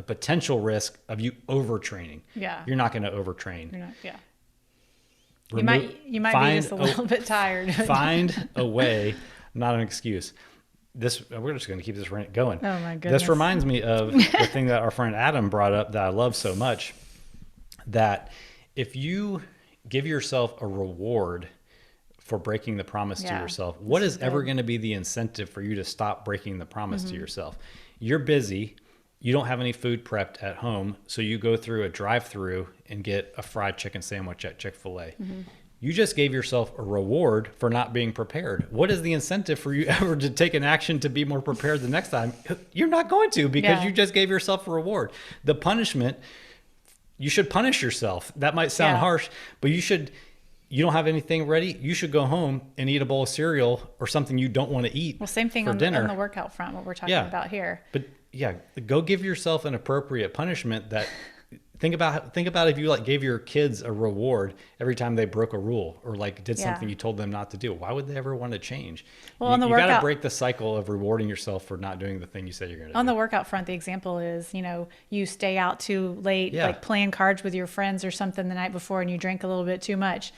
potential risk of you overtraining. Yeah. You're not going to overtrain. You're not, yeah. You might be just a little bit tired. Find a way, not an excuse. We're just going to keep this rant going. Oh my goodness. This reminds me of the thing that our friend Adam brought up that I love so much, that if you give yourself a reward for breaking the promise to yourself, what is ever going to be the incentive for you to stop breaking the promise mm-hmm. to yourself? You're busy. You don't have any food prepped at home. So you go through a drive-through and get a fried chicken sandwich at Chick-fil-A. Mm-hmm. You just gave yourself a reward for not being prepared. What is the incentive for you ever to take an action to be more prepared the next time? You're not going to, because you just gave yourself a reward. The punishment, you should punish yourself. That might sound harsh, but you don't have anything ready. You should go home and eat a bowl of cereal or something you don't want to eat. Well, same thing on the workout front, what we're talking about here. But go give yourself an appropriate punishment that think about if you gave your kids a reward every time they broke a rule or did something you told them not to do. Why would they ever want to change? Well, you got to break the cycle of rewarding yourself for not doing the thing you said you're going to do. On the workout front, the example is, you stay out too late, playing cards with your friends or something the night before, and you drink a little bit too much.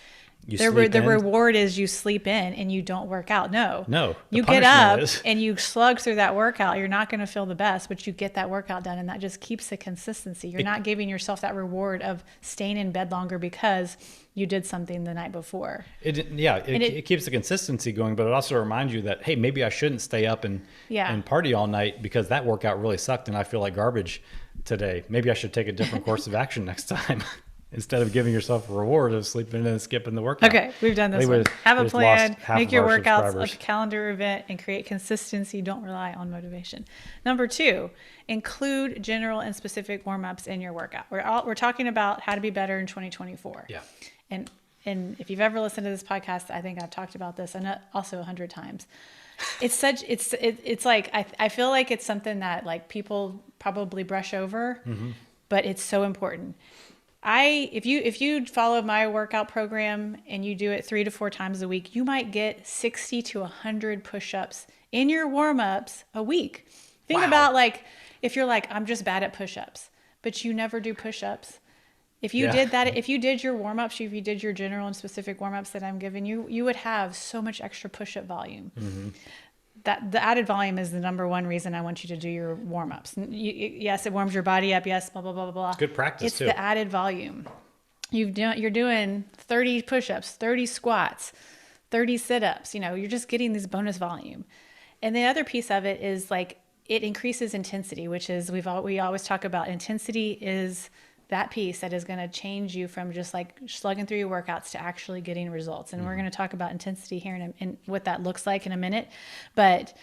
The reward is you sleep in and you don't work out. No. You get up and you slug through that workout. You're not going to feel the best, but you get that workout done, and that just keeps the consistency. You're not giving yourself that reward of staying in bed longer because you did something the night before. It keeps the consistency going, but it also reminds you that, hey, maybe I shouldn't stay up and party all night because that workout really sucked and I feel like garbage today. Maybe I should take a different course of action next time. Instead of giving yourself a reward of sleeping in and skipping the workout. Okay, we've done this one. Have a plan, make your workouts a calendar event, and create consistency. Don't rely on motivation. Number 2, include general and specific warm-ups in your workout. We're talking about how to be better in 2024. Yeah. And if you've ever listened to this podcast, I think I've talked about this and also 100 times. I feel like it's something that people probably brush over, mm-hmm. but it's so important. If you follow my workout program and you do it 3 to 4 times a week, you might get 60 to 100 push-ups in your warm-ups a week. Think about if you're I'm just bad at push-ups, but you never do push-ups. If you did that, if you did your warm-ups, if you did your general and specific warm-ups that I'm giving you, you would have so much extra push-up volume. Mm-hmm. That the added volume is the number one reason I want you to do your warm-ups. Yes, it warms your body up. Yes, blah, blah, blah, blah. Good practice, too. It's the added volume. You're doing 30 push-ups, 30 squats, 30 sit-ups. You're just getting this bonus volume. And the other piece of it is it increases intensity, which is we always talk about intensity is that piece that is going to change you from just slugging through your workouts to actually getting results. And we're going to talk about intensity here and what that looks like in a minute. But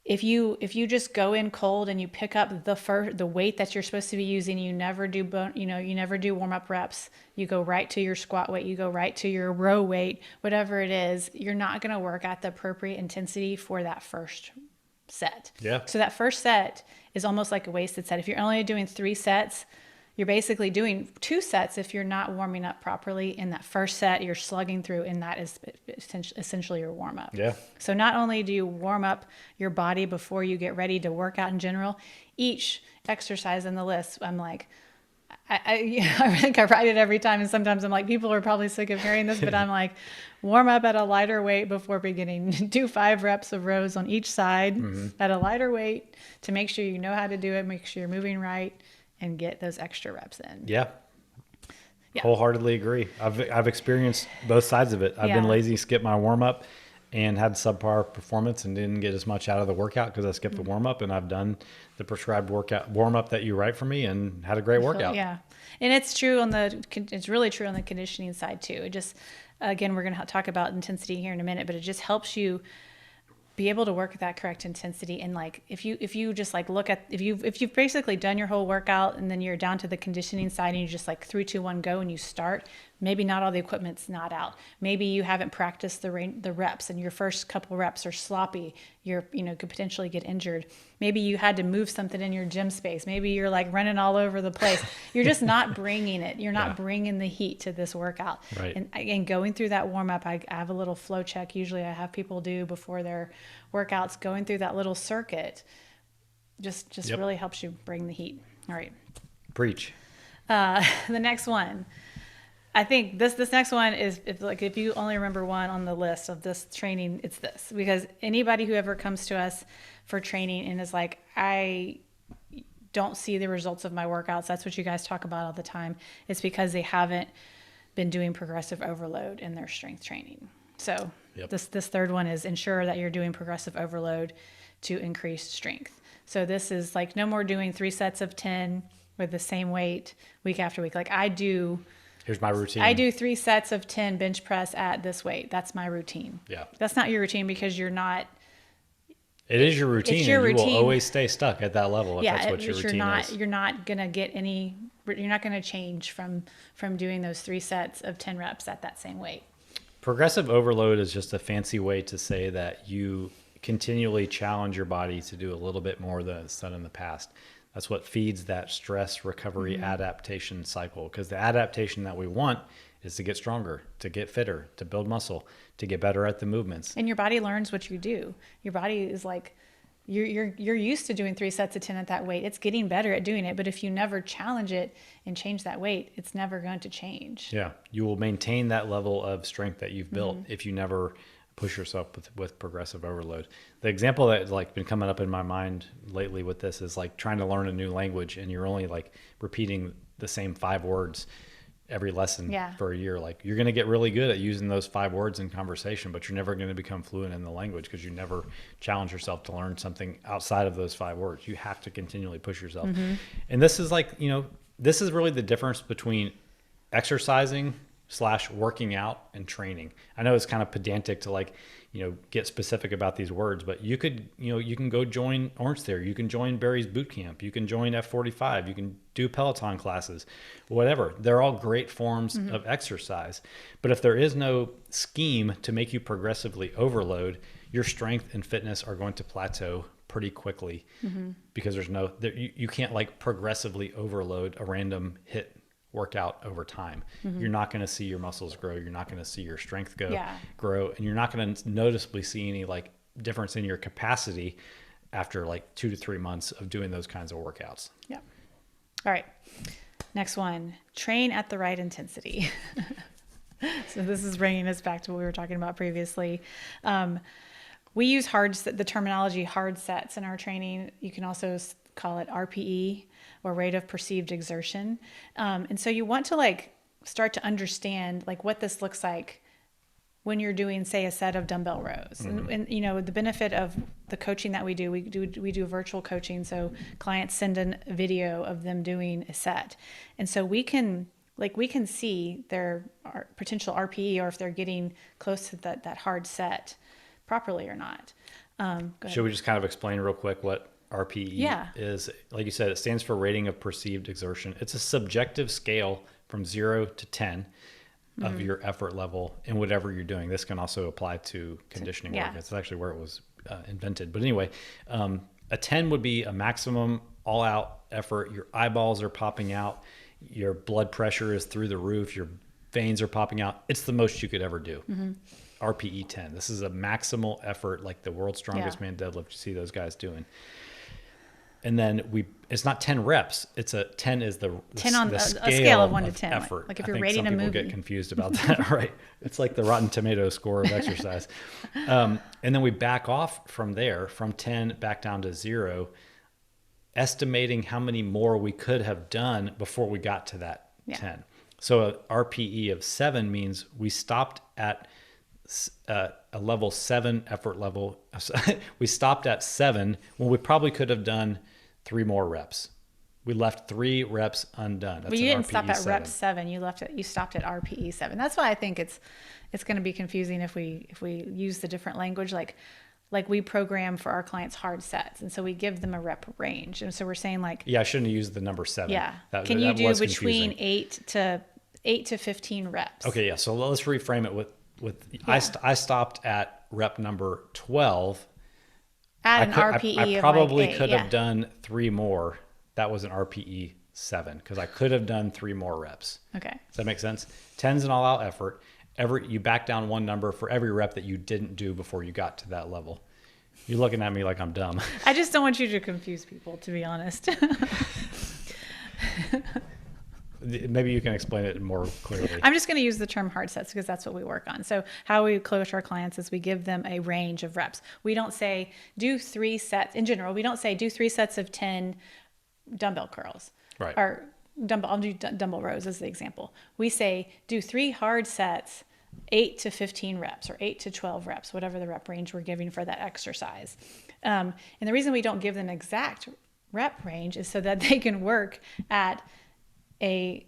if you just go in cold and you pick up the weight that you're supposed to be using, you never do you never do warm up reps. You go right to your squat weight, you go right to your row weight, whatever it is, you're not going to work at the appropriate intensity for that first set. Yeah. So that first set is almost like a wasted set. If you're only doing 3 sets, you're basically doing 2 sets if you're not warming up properly. In that first set, you're slugging through, and that is essentially your warm up. Yeah. So not only do you warm up your body before you get ready to work out in general, each exercise in the list, I'm like, I think I write it every time, and sometimes I'm like, people are probably sick of hearing this, but I'm like, warm up at a lighter weight before beginning. Do 5 reps of rows on each side at a lighter weight to make sure you know how to do it, make sure you're moving right, and get those extra reps in. Yeah. Wholeheartedly agree. I've experienced both sides of it. I've been lazy, skipped my warm up, and had subpar performance and didn't get as much out of the workout because I skipped the warm up, and I've done the prescribed warm up that you write for me and had a great workout. Yeah. And it's really true on the conditioning side too. It just, again, we're going to talk about intensity here in a minute, but it just helps you be able to work at that correct intensity. And like, if you just like look at, if you've basically done your whole workout and then you're down to the conditioning side and you just like 3, 2, 1, go, and you start, maybe not all the equipment's not out. Maybe you haven't practiced the reps and your first couple reps are sloppy. Could potentially get injured. Maybe you had to move something in your gym space. Maybe you're like running all over the place. You're just not bringing it. You're not bringing the heat to this workout. Right. And going through that warm up, I have a little flow check. Usually I have people do before their workouts, going through that little circuit just really helps you bring the heat. All right. Preach. The next one. I think this next one is, if you only remember one on the list of this training, it's this. Because anybody who ever comes to us for training and is like, I don't see the results of my workouts, that's what you guys talk about all the time, it's because they haven't been doing progressive overload in their strength training. So this third one is ensure that you're doing progressive overload to increase strength. So this is like no more doing 3 sets of 10 with the same weight week after week. Like here's my routine. I do 3 sets of 10 bench press at this weight. That's my routine. Yeah. That's not your routine because you're not. It is your routine. It's your routine. You will always stay stuck at that level if that's what your routine is. You're not going to get any, you're not going to change from doing those 3 sets of 10 reps at that same weight. Progressive overload is just a fancy way to say that you continually challenge your body to do a little bit more than it's done in the past. That's what feeds that stress recovery adaptation cycle, because the adaptation that we want is to get stronger, to get fitter, to build muscle, to get better at the movements. And your body learns what you do. Your body is like, you're used to doing 3 sets of 10 at that weight. It's getting better at doing it. But if you never challenge it and change that weight, it's never going to change. Yeah. You will maintain that level of strength that you've built if you never push yourself with progressive overload. The example that's like been coming up in my mind lately with this is like trying to learn a new language and you're only like repeating the same 5 words every lesson for a year. Like you're going to get really good at using those 5 words in conversation, but you're never going to become fluent in the language because you never challenge yourself to learn something outside of those 5 words. You have to continually push yourself. And this is like, this is really the difference between exercising / working out and training. I know it's kind of pedantic to like, get specific about these words, but you could, you can go join Orange Theory. You can join Barry's boot camp. You can join F45. You can do Peloton classes, whatever. They're all great forms of exercise. But if there is no scheme to make you progressively overload, your strength and fitness are going to plateau pretty quickly because you can't like progressively overload a random hit workout over time. You're not going to see your muscles grow. You're not going to see your strength grow, and you're not going to noticeably see any like difference in your capacity after like 2 to 3 months of doing those kinds of workouts. Yeah. All right. Next one, train at the right intensity. So this is bringing us back to what we were talking about previously. We use the terminology hard sets in our training. You can also call it RPE, or rate of perceived exertion. And so you want to like start to understand like what this looks like when you're doing, say, a set of dumbbell rows. And the benefit of the coaching that we do virtual coaching. So clients send in a video of them doing a set. And so we can see their potential RPE, or if they're getting close to that hard set properly or not. Should we just kind of explain real quick what RPE is? Like you said, it stands for rating of perceived exertion. It's a subjective scale from 0 to 10 of your effort level in whatever you're doing. This can also apply to conditioning work. It's actually where it was invented. But anyway, a 10 would be a maximum all-out effort. Your eyeballs are popping out. Your blood pressure is through the roof. Your veins are popping out. It's the most you could ever do. RPE 10. This is a maximal effort, like the world's strongest man deadlift. You see those guys doing. And then it's not 10 reps. It's 10 is the 10 on a scale of 1 to 10. Effort. Like if you're rating a movie. People get confused about that, right? It's like the Rotten Tomato score of exercise. And then we back off from there, from 10 back down to 0, estimating how many more we could have done before we got to that 10. So a RPE of 7 means we stopped at a level 7 effort level. We stopped at 7 when we probably could have done 3 more reps. We left 3 reps undone. That's but you didn't stop at 7. rep 7. You stopped at RPE 7. That's why I think it's going to be confusing if we use the different language. Like we program for our clients hard sets, and so we give them a rep range. And so we're saying like, I shouldn't have used the number 7. Yeah. Can you do between 8 to 15 reps? Okay. Yeah. So let's reframe it with I stopped at rep number 12. At an RPE I probably of could have done 3 more. That was an RPE 7 because I could have done 3 more reps. Okay. Does that make sense? 10's an all-out effort. You back down 1 number for every rep that you didn't do before you got to that level. You're looking at me like I'm dumb. I just don't want you to confuse people, to be honest. Maybe you can explain it more clearly. I'm just going to use the term hard sets because that's what we work on. So how we coach our clients is we give them a range of reps. We don't say do 3 sets. In general, we don't say do 3 sets of 10 dumbbell curls. Right. Or I'll do dumbbell rows as the example. We say do 3 hard sets, 8 to 15 reps or 8 to 12 reps, whatever the rep range we're giving for that exercise. And the reason we don't give them exact rep range is so that they can work at an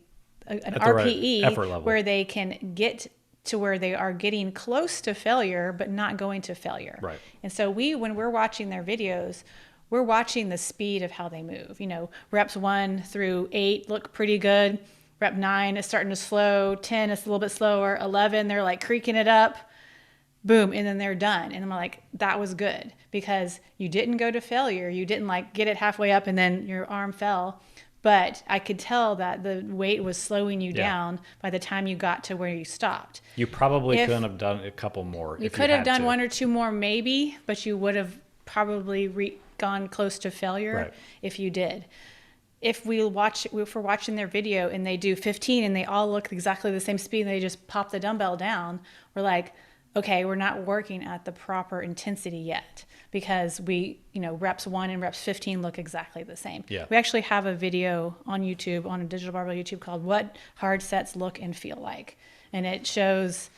RPE right where they can get to where they are getting close to failure, but not going to failure. Right. And so when we're watching their videos, we're watching the speed of how they move. Reps 1 through 8 look pretty good. Rep 9 is starting to slow. 10 is a little bit slower. 11, they're like creaking it up. Boom. And then they're done. And I'm like, that was good because you didn't go to failure. You didn't like get it halfway up and then your arm fell. But I could tell that the weight was slowing you down by the time you got to where you stopped. You probably couldn't have done a couple more. You could have done 1 or 2 more maybe, but you would have probably gone close to failure if you did. If we're watching their video and they do 15 and they all look exactly the same speed and they just pop the dumbbell down, we're like, okay, we're not working at the proper intensity yet because reps 1 and reps 15 look exactly the same. Yeah. We actually have a video on YouTube, on a Digital Barbell YouTube called What Hard Sets Look and Feel Like. And it shows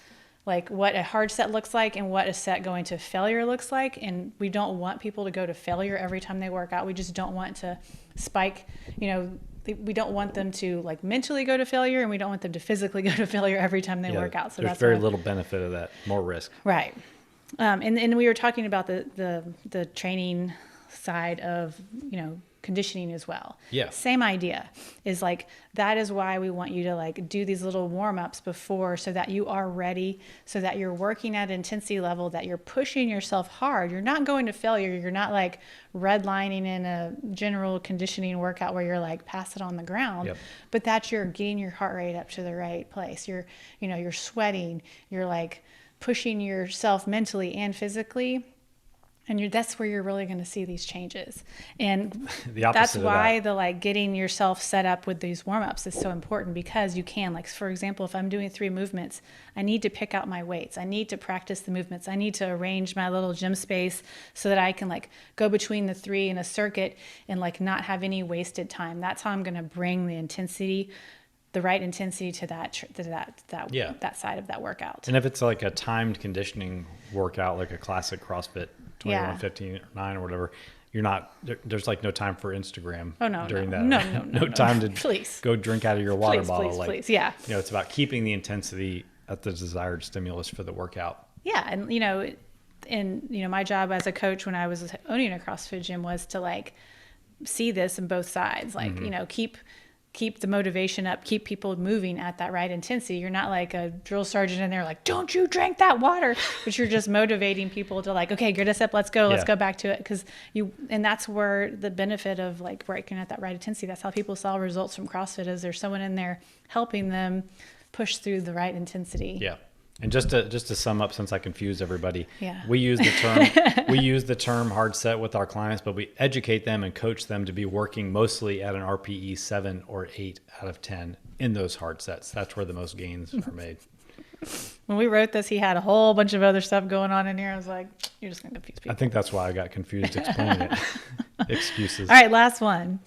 like what a hard set looks like and what a set going to failure looks like. And we don't want people to go to failure every time they work out. We just don't want to spike, we don't want them to like mentally go to failure and we don't want them to physically go to failure every time they work out. So there's very little benefit of that, more risk. Right. And we were talking about the training side of, conditioning as well. Yeah. Same idea is like, that is why we want you to like do these little warm-ups before so that you are ready, so that you're working at intensity level, that you're pushing yourself hard. You're not going to failure. You're not like redlining in a general conditioning workout where you're like, pass it on the ground, but that you're getting your heart rate up to the right place. You're sweating, you're like pushing yourself mentally and physically. And that's where you're really going to see these changes. And that's why the like getting yourself set up with these warm-ups is so important because you can, like, for example, if I'm doing 3 movements, I need to pick out my weights. I need to practice the movements. I need to arrange my little gym space so that I can like go between the 3 in a circuit and like not have any wasted time. That's how I'm going to bring the right intensity to that side of that workout. And if it's like a timed conditioning workout, like a classic CrossFit 21, 15, 9 or whatever, you're not, there's like no time for Instagram during that. No time to go drink out of your water bottle. Please. Yeah. It's about keeping the intensity at the desired stimulus for the workout. Yeah. And, and my job as a coach when I was owning a CrossFit gym was to like see this in both sides, like, keep the motivation up, keep people moving at that right intensity. You're not like a drill sergeant in there like, don't you drink that water, but you're just motivating people to like, okay, get us up, let's go back to it. And that's where the benefit of like working at that right intensity, that's how people saw results from CrossFit, is there's someone in there helping them push through the right intensity. Yeah. And just to sum up, since I confused everybody, Yeah. we use the term hard set with our clients, but we educate them and coach them to be working mostly at an RPE 7 or 8 out of 10 in those hard sets. That's where the most gains are made. When we wrote this, he had a whole bunch of other stuff going on in here. I was like, you're just going to confuse people. I think that's why I got confused explaining it. Excuses. All right, last one.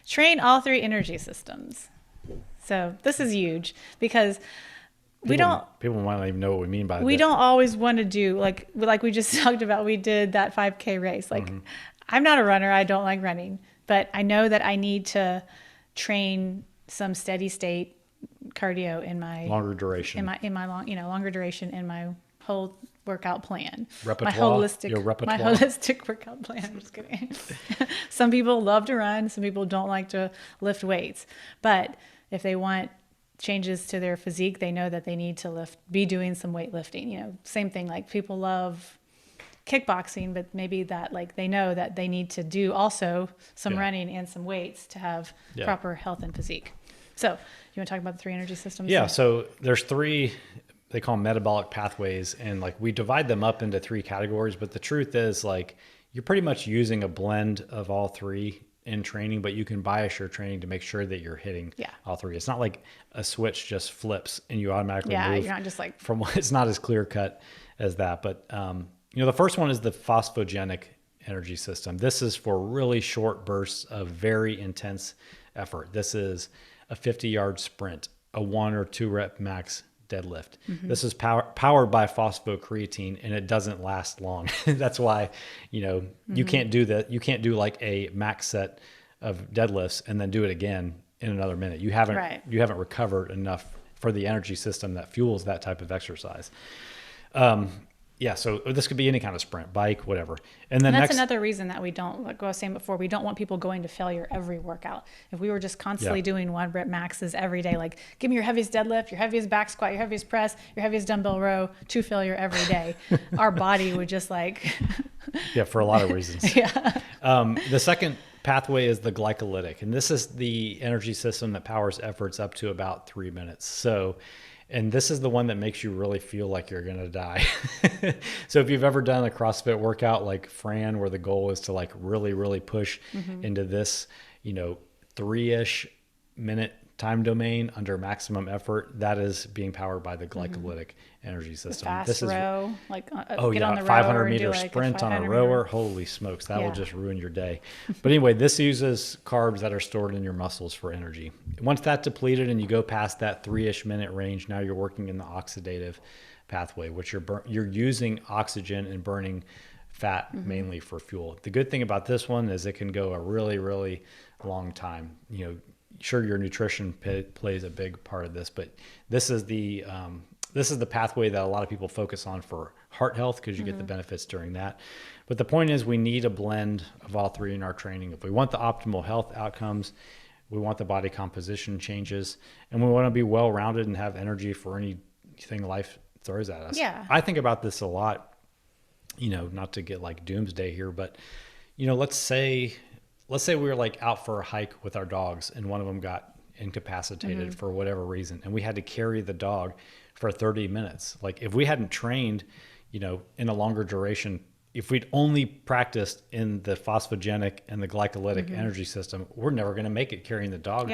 Train all 3 energy systems. So this is huge because people might not even know what we mean by that. We don't always want to do like we just talked about. We did that 5K race. Like, I'm not a runner. I don't like running, but I know that I need to train some steady state cardio in my longer duration, longer duration in my whole workout plan. Repertoire. My holistic workout plan. I'm just kidding. Some people love to run. Some people don't like to lift weights, but if they want changes to their physique, they know that they need to be doing some weightlifting. Same thing, like people love kickboxing, but maybe that like they know that they need to do also some running and some weights to have proper health and physique. So you want to talk about the 3 energy systems? Yeah. So there's 3, they call them metabolic pathways, and like we divide them up into 3 categories, but the truth is like you're pretty much using a blend of all 3 in training, but you can bias your training to make sure that you're hitting all 3. It's not like a switch just flips and you automatically move. You're not just like it's not as clear cut as that. But the first one is the phosphogenic energy system. This is for really short bursts of very intense effort. This is a 50-yard sprint, a 1 or 2 rep max deadlift. This is powered by phosphocreatine, and it doesn't last long. That's why, you can't do that. You can't do like a max set of deadlifts and then do it again in another minute. You haven't recovered enough for the energy system that fuels that type of exercise. So this could be any kind of sprint, bike, whatever. And that's another reason that we don't, like I was saying before, we don't want people going to failure every workout. If we were just constantly doing 1 rep maxes every day, like give me your heaviest deadlift, your heaviest back squat, your heaviest press, your heaviest dumbbell row to failure every day, our body would just like... for a lot of reasons. The second pathway is the glycolytic, and this is the energy system that powers efforts up to about 3 minutes. And this is the one that makes you really feel like you're going to die. So if you've ever done a CrossFit workout like Fran, where the goal is to like really, really push into this, 3-ish minute time domain under maximum effort, that is being powered by the glycolytic energy system. This is row, like get on the rower, 500-meter sprint on a rower. Holy smokes, that will just ruin your day. But anyway, this uses carbs that are stored in your muscles for energy. Once that's depleted and you go past that 3-ish minute range, now you're working in the oxidative pathway, which you're using oxygen and burning fat mainly for fuel. The good thing about this one is it can go a really, really long time. Sure, your nutrition plays a big part of this, but this is the pathway that a lot of people focus on for heart health, because you get the benefits during that. But the point is, we need a blend of all 3 in our training. If we want the optimal health outcomes, we want the body composition changes, and we want to be well-rounded and have energy for anything life throws at us. I think about this a lot, not to get like doomsday here, but let's say we were like out for a hike with our dogs and one of them got incapacitated for whatever reason, and we had to carry the dog for 30 minutes. Like if we hadn't trained, in a longer duration, if we'd only practiced in the phosphogenic and the glycolytic energy system, we're never going to make it carrying the dog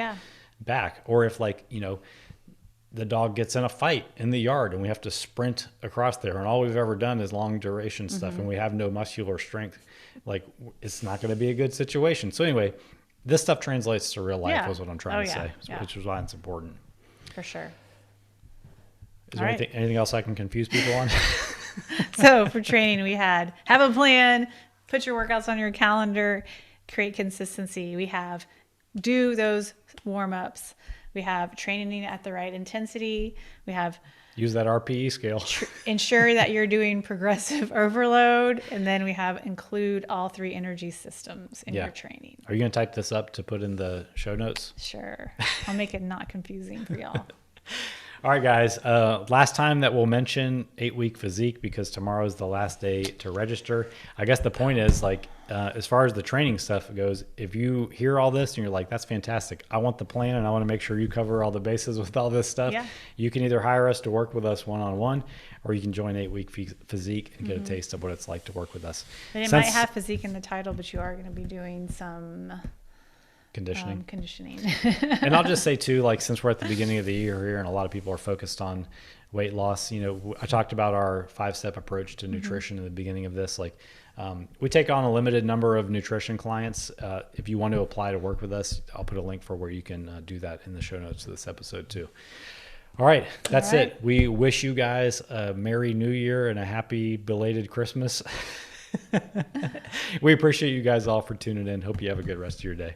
back. Or if the dog gets in a fight in the yard and we have to sprint across there, and all we've ever done is long duration stuff and we have no muscular strength, like it's not going to be a good situation. So anyway, this stuff translates to real life is what I'm trying to say, which is why it's important. For sure. Is there anything else I can confuse people on? So for training, we have a plan, put your workouts on your calendar, create consistency. We have do those warm-ups. We have training at the right intensity. We have Use that RPE scale. Ensure that you're doing progressive overload. And then we have include all 3 energy systems in your training. Are you going to type this up to put in the show notes? Sure. I'll make it not confusing for y'all. All right, guys. Last time that we'll mention 8-week physique, because tomorrow is the last day to register. I guess the point is, like, as far as the training stuff goes, if you hear all this and you're like, that's fantastic, I want the plan and I want to make sure you cover all the bases with all this stuff. Yeah. You can either hire us to work with us one-on-one, or you can join 8-week physique and get a taste of what it's like to work with us. And it might have physique in the title, but you are going to be doing some conditioning. And I'll just say too, like, since we're at the beginning of the year here and a lot of people are focused on weight loss, I talked about our 5-step approach to nutrition in the beginning of this. Like, we take on a limited number of nutrition clients. If you want to apply to work with us, I'll put a link for where you can do that in the show notes of this episode too. All right, that's it. We wish you guys a Merry New Year and a happy belated Christmas. We appreciate you guys all for tuning in. Hope you have a good rest of your day.